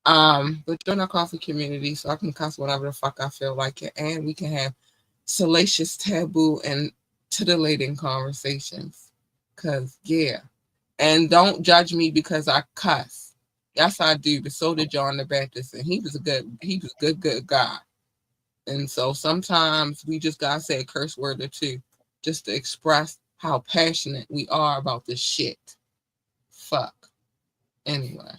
But join our coffee community so I can cuss whenever the fuck I feel like it, and we can have salacious, taboo, and titillating conversations. Cause yeah, and don't judge me because I cuss. Yes, I do. But so did John the Baptist, and he was a good guy. And so sometimes we just gotta say a curse word or two just to express how passionate we are about this shit. Fuck. Anyway,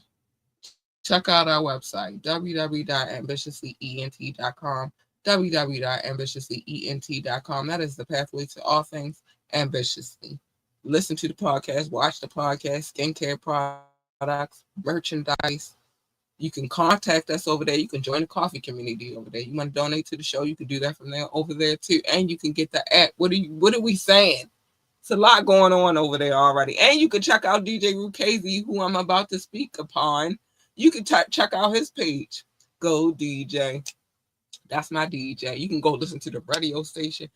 check out our website, www.ambitiouslyent.com, www.ambitiouslyent.com. That is the pathway to all things ambitiously. Listen to the podcast, watch the podcast, skincare products, merchandise. You can contact us over there. You can join the coffee community over there. You want to donate to the show, you can do that from there over there too. And you can get the app. What are we saying? It's a lot going on over there already. And you can check out DJ Rukazi, who I'm about to speak upon. You can check out his page. Go DJ. That's my DJ. You can go listen to the radio station.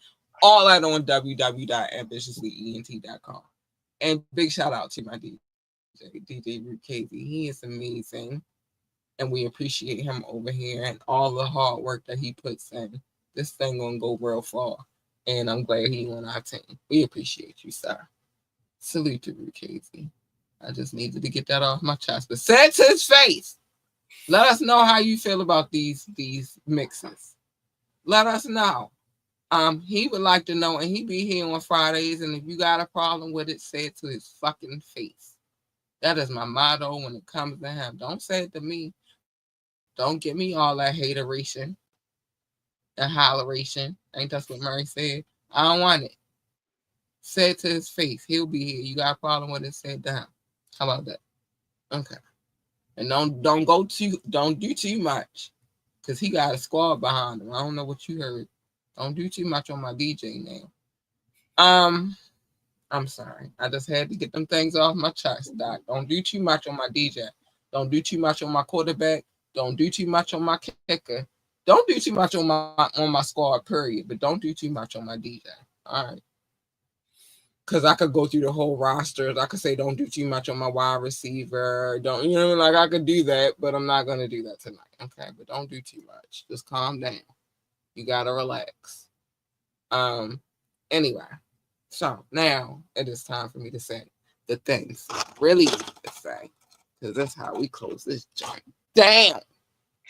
All that on www.ambitiouslyent.com. And big shout out to my DJ Rukazi. He is amazing. And we appreciate him over here and all the hard work that he puts in. This thing gonna go real far. And I'm glad he on our team. We appreciate you, sir. Salute to Rukazi. I just needed to get that off my chest. But say it to his face. Let us know how you feel about these mixes. Let us know. He would like to know, and he be here on Fridays. And if you got a problem with it, say it to his fucking face. That is my motto when it comes to him. Don't say it to me. Don't give me all that hateration and holleration. Ain't that's what Murray said? I don't want it. Say it to his face. He'll be here. You got a problem with it? Say it down. How about that? Okay. And don't do too much. Cause he got a squad behind him. I don't know what you heard. Don't do too much on my DJ now. I'm sorry. I just had to get them things off my chest, Doc. Don't do too much on my DJ. Don't do too much on my quarterback. Don't do too much on my kicker. Don't do too much on my squad, period. But don't do too much on my DJ. All right. Because I could go through the whole roster. I could say don't do too much on my wide receiver. Don't, like I could do that, but I'm not going to do that tonight. Okay, but don't do too much. Just calm down. You got to relax. Anyway, so now it is time for me to say the things I really need to say. Because that's how we close this joint down.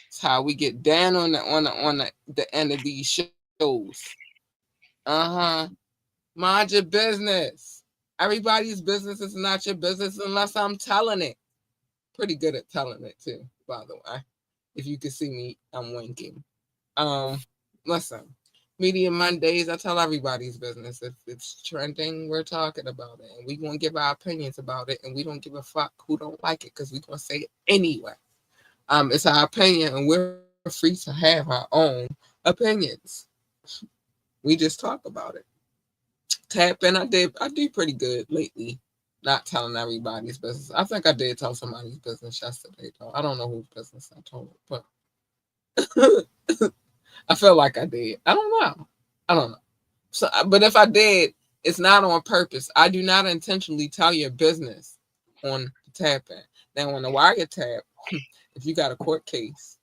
It's how we get down on the end of these shows. Mind your business. Everybody's business is not your business unless I'm telling it. Pretty good at telling it too, by the way. If you can see me, I'm winking. Listen, Media Mondays, I tell everybody's business. If it's trending, we're talking about it. And we're going to give our opinions about it. And we don't give a fuck who don't like it because we're going to say it anyway. It's our opinion and we're free to have our own opinions. We just talk about it. Tap in. I do pretty good lately. Not telling everybody's business. I think I did tell somebody's business yesterday, though. I don't know whose business I told, but I feel like I did. I don't know. So, but if I did, it's not on purpose. I do not intentionally tell your business on the tap in. Now, on the wiretap, if you got a court case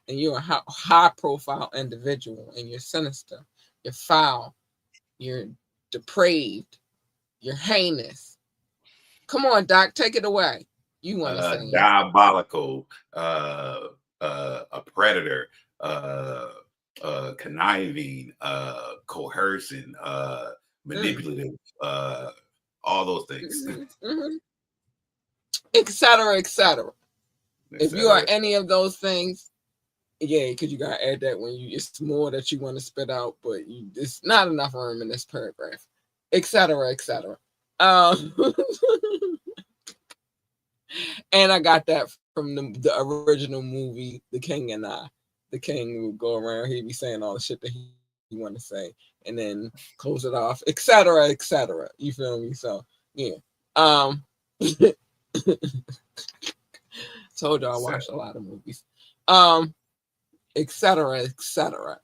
and you're a high profile individual and you're sinister, you're foul, You're depraved. You're heinous. Come on, Doc, take it away. You want to say anything? Diabolical, a predator, conniving, coercing, manipulative, all those things. Etc. etc. If you are any of those things, yeah, because you gotta add that when it's more that you want to spit out, but it's not enough room in this paragraph, etc. etc. And I got that from the original movie, The King and I. The king would go around, he'd be saying all the shit that he want to say, and then close it off, etc. etc. You feel me? So yeah. Told you I watched a lot of movies. Etc. etc.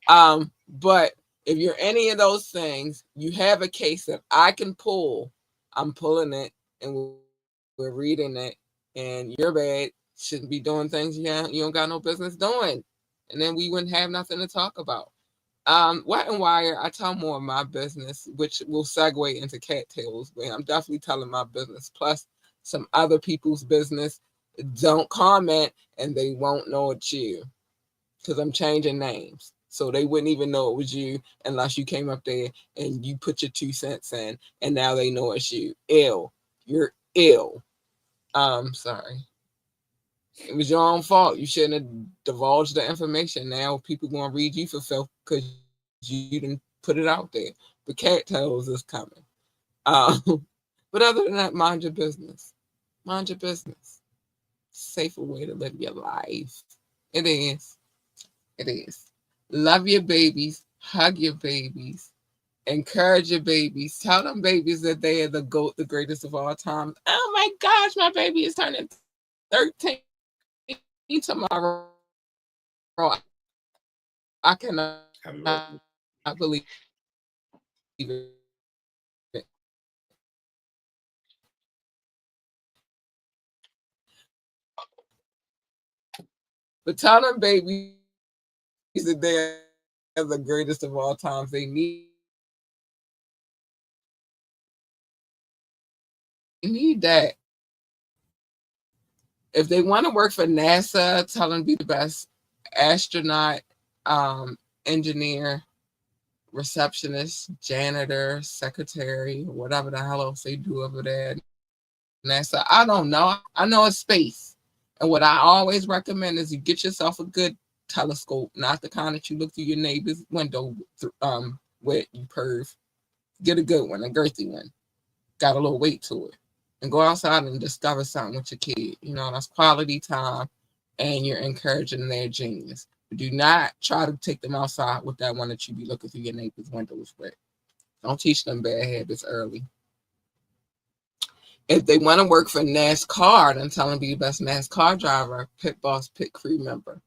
But if you're any of those things, you have a case that I can pull. I'm pulling it, and we're reading it, and you're bad. Shouldn't be doing things you don't got no business doing, and then we wouldn't have nothing to talk about. Wet and Wire, I tell more of my business, which will segue into cattails. But I'm definitely telling my business, plus some other people's business. Don't comment, and they won't know it's you, because I'm changing names. So they wouldn't even know it was you unless you came up there and you put your 2 cents in, and now they know it's you. Ill. You're ill. Sorry. It was your own fault. You shouldn't have divulged the information. Now people gonna read you for filth because you didn't put it out there. But cattails is coming. But other than that, mind your business. Mind your business. Safer way to live your life. It is. It is. Love your babies. Hug your babies. Encourage your babies. Tell them babies that they are the GOAT, the greatest of all time. Oh my gosh, my baby is turning 13 tomorrow. I cannot believe it. But tell them babies that they are the greatest of all times. They need that. If they want to work for NASA, tell them to be the best astronaut, engineer, receptionist, janitor, secretary, whatever the hell else they do over there. NASA, I don't know. I know it's space. And what I always recommend is you get yourself a good telescope, not the kind that you look through your neighbor's window with, you perv. Get a good one, a girthy one. Got a little weight to it. And go outside and discover something with your kid. That's quality time, and you're encouraging their genius. But do not try to take them outside with that one that you be looking through your neighbor's windows with. Don't teach them bad habits early. If they want to work for NASCAR, then tell them to be the best NASCAR driver, pit boss, pit crew member,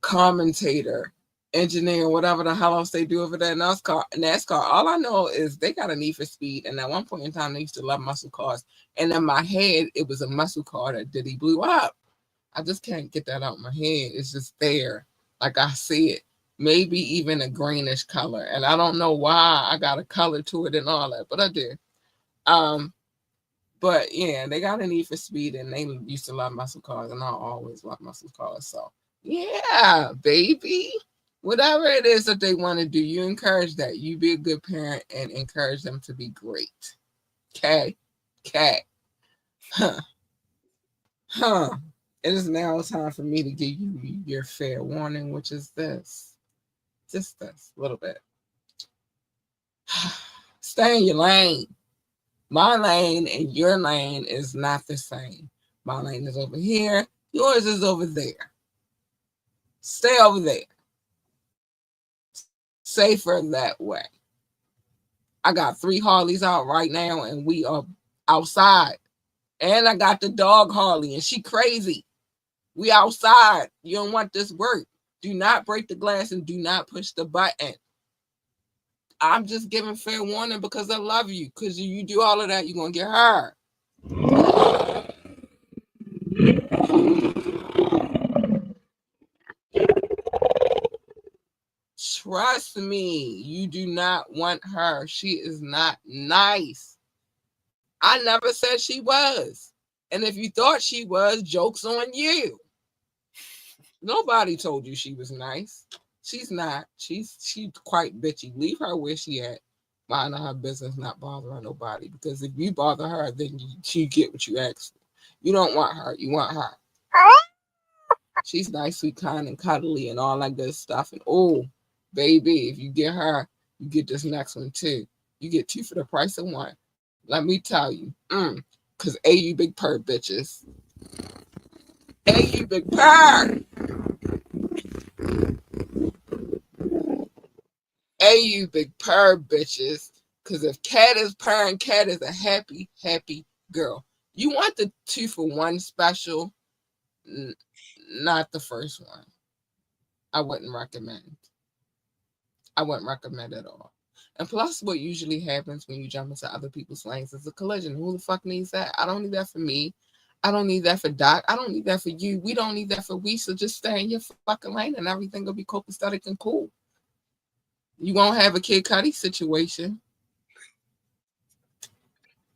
commentator, engineer, whatever the hell else they do over there. NASCAR. All I know is they got a need for speed, and at one point in time, they used to love muscle cars. And in my head, it was a muscle car that Diddy blew up. I just can't get that out of my head. It's just there, like I see it. Maybe even a greenish color, and I don't know why I got a color to it and all that, but I did. But yeah, they got a need for speed, and they used to love muscle cars, and I always love muscle cars. So yeah, baby, whatever it is that they want to do, you encourage that. You be a good parent and encourage them to be great. Okay, huh. It is now time for me to give you your fair warning, which is this, just this little bit. Stay in your lane. My lane and your lane is not the same. My lane is over here. Yours is over there. Stay over there. Safer that way. I got 3 Harleys out right now, and we are outside. And I got the dog Harley, and she crazy. We outside. You don't want this work. Do not break the glass and do not push the button. I'm just giving fair warning because I love you. Because you do all of that, you're going to get hurt. Trust me, you do not want her. She is not nice. I never said she was. And if you thought she was, joke's on you. Nobody told you she was nice. She's not. She's quite bitchy. Leave her where she at. Minding her business, not bothering nobody. Because if you bother her, then you get what you asked for. You don't want her. You want her. She's nice, sweet, kind, and cuddly, and all that good stuff. And oh, baby, if you get her, you get this next one too. You get two for the price of one. Let me tell you. Because A, you big purr bitches. A, you big purr. A, you big purr bitches. Because if Cat is purring, Cat is a happy, happy girl. You want the 2 for 1 special, not the first one. I wouldn't recommend. I wouldn't recommend at all. And plus, what usually happens when you jump into other people's lanes is a collision. Who the fuck needs that? I don't need that for me. I don't need that for Doc. I don't need that for you. We don't need that for we. So just stay in your fucking lane and everything will be copacetic and cool. You won't have a Kid Cudi situation.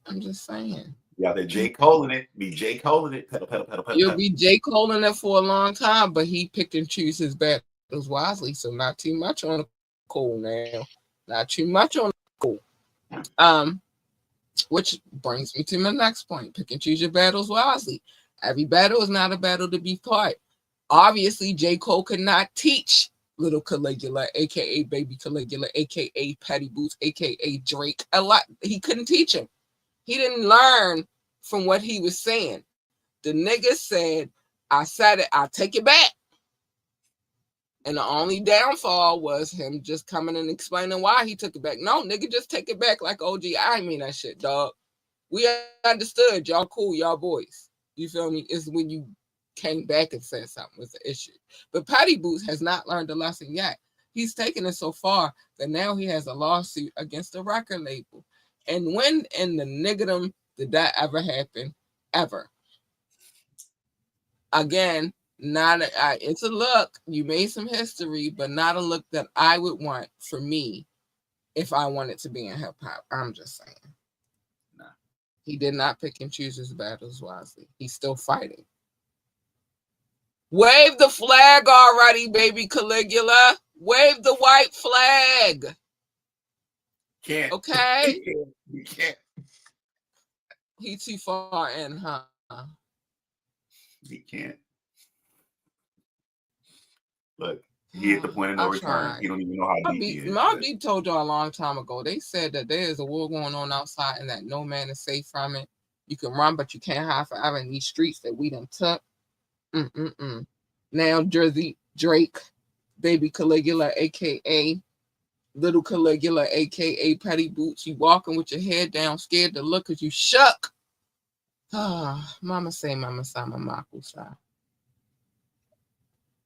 I'm just saying. Yeah, they're J. Cole in it. Be J. Cole in it. Pedal, pedal, pedal, pedal. You'll be J. Cole in it for a long time, but he picked and choose his battles wisely. So not too much on the Cole now. Not too much on the Cole. Which brings me to my next point. Pick and choose your battles wisely. Every battle is not a battle to be fought. Obviously, J. Cole could not teach Little Caligula, a.k.a. Baby Caligula, a.k.a. Patty Boots, a.k.a. Drake, a lot. He couldn't teach him. He didn't learn from what he was saying. The nigga said, I said it, I'll take it back. And the only downfall was him just coming and explaining why he took it back. No, nigga, just take it back like OG. I mean that shit, dog. We understood. Y'all cool, y'all boys. You feel me? It's when you came back and said something was the issue. But Patty Boots has not learned the lesson yet. He's taken it so far that now he has a lawsuit against the record label. And when in the niggerdom did that ever happen? Ever. Again, it's a look. You made some history, but not a look that I would want for me if I wanted to be in hip hop. I'm just saying. Nah. He did not pick and choose his battles wisely. He's still fighting. Wave the flag already, baby Caligula. Wave the white flag. Can't. Okay? You can't. He too far in, huh? He can't. Look, he at the point of no return. He don't even know how deep he is. My B told y'all a long time ago. They said that there is a war going on outside and that no man is safe from it. You can run, but you can't hide forever in these streets that we done took. Now, Jersey Drake, Baby Caligula, a.k.a. Little Caligula, a.k.a. Patty Boots, you walking with your head down, scared to look because you shook. Mama say, mama say, mama say.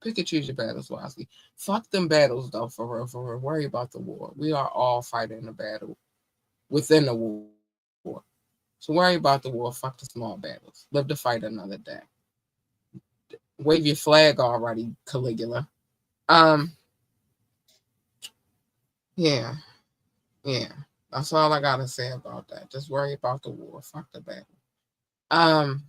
Pick and choose your battles wisely. Fuck them battles, though, for real, for real. Worry about the war. We are all fighting a battle within the war. So worry about the war. Fuck the small battles. Live to fight another day. Wave your flag already, Caligula. Yeah. That's all I gotta say about that. Just worry about the war. Fuck the battle.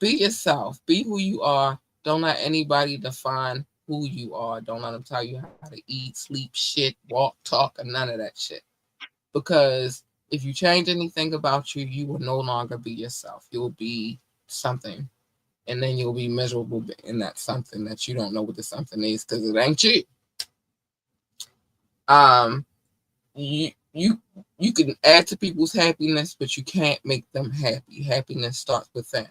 Be yourself. Be who you are. Don't let anybody define who you are. Don't let them tell you how to eat, sleep, shit, walk, talk, and none of that shit. Because if you change anything about you, you will no longer be yourself. You'll be something. And then you'll be miserable in that something that you don't know what the something is because it ain't you. You can add to people's happiness, but you can't make them happy. Happiness starts with them.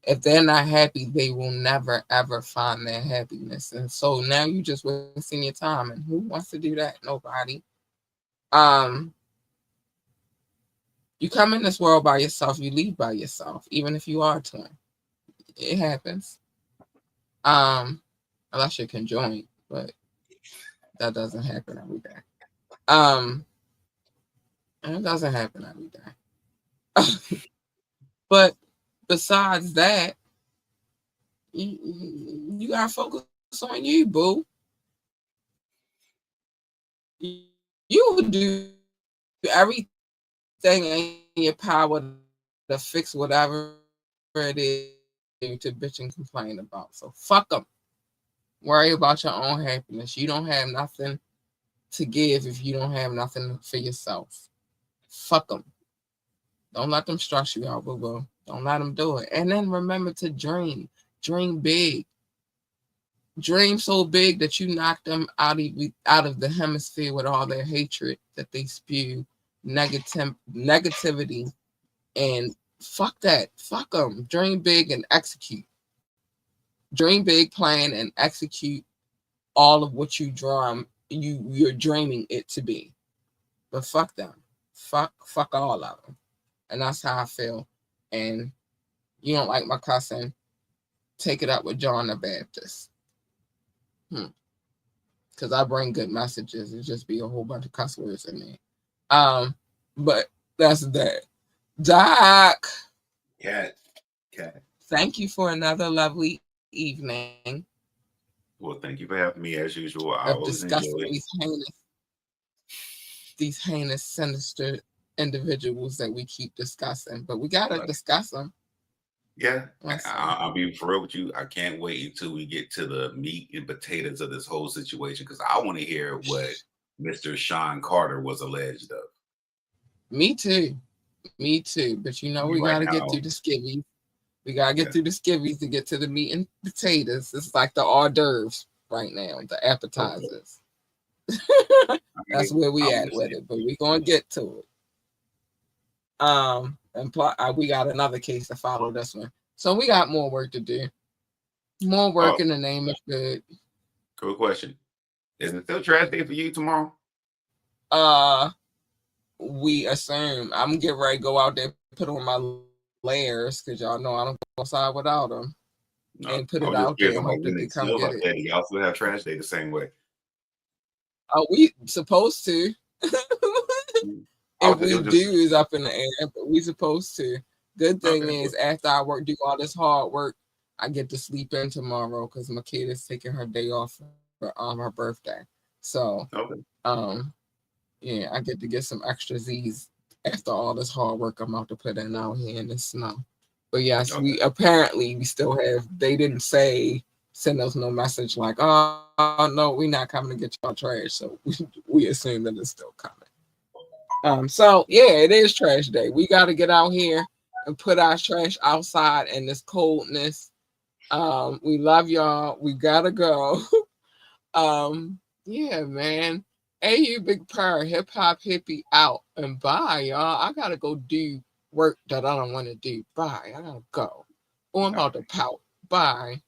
If they're not happy, they will never, ever find their happiness. And so now you just wasting your time. And who wants to do that? Nobody. You come in this world by yourself. You leave by yourself, even if you are a twin. It happens. Unless you're conjoined, but that doesn't happen every day. And it doesn't happen every day. But besides that, you gotta focus on you, boo. You will do everything in your power to fix whatever it is to bitch and complain about. So fuck them. Worry about your own happiness. You don't have nothing to give if you don't have nothing for yourself. Fuck them. Don't let them stress you out, boo-boo. Don't let them do it. And then remember to dream. Dream big. Dream so big that you knock them out of the hemisphere with all their hatred that they spew, negativity, and fuck that. Fuck them. Dream big and execute. Dream big, plan, and execute all of what you're dreaming it to be. But fuck them. Fuck all of them. And that's how I feel. And you don't like my cussing, take it up with John the Baptist. Because I bring good messages. It just be a whole bunch of cuss words in there. But that's that. Doc. Cat. Thank you for another lovely evening. Well, thank you for having me as usual. I of always discussing enjoy it. these heinous, sinister individuals that we keep discussing. But we gotta discuss them. Yeah, I'll be for real with you. I can't wait until we get to the meat and potatoes of this whole situation because I want to hear what Mr. Sean Carter was alleged of. Me too. But you know, we got to get through the skivvies. We got to get through the skivvies to get to the meat and potatoes. It's like the hors d'oeuvres right now, the appetizers. Okay. That's where we at with it, but we're going to get to it. And we got another case to follow this one. So we got more work to do. More work in the name of good. Cool question. Is it still trash day for you tomorrow? We assume. I'm getting ready to go out there and put on my layers because y'all know I don't go outside without them. No, and put it out there and hope that they come get it. Y'all still have trash day the same way. We supposed to. If we do is up in the air, but we supposed to. Good thing is after I do all this hard work, I get to sleep in tomorrow because my kid is taking her day off for her birthday. So yeah, I get to get some extra Z's after all this hard work I'm about to put in out here in the snow. But yes, we still have. They didn't send us no message like, oh no, we're not coming to get y'all trash. So we assume that it's still coming. So yeah, it is trash day. We got to get out here and put our trash outside in this coldness. We love y'all. We gotta go. Yeah, man. Hey, you big purr, hip hop hippie out and bye, y'all. I gotta go do work that I don't want to do. Bye. I gotta go. Oh, I'm about to pout. Bye.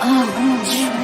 Oh,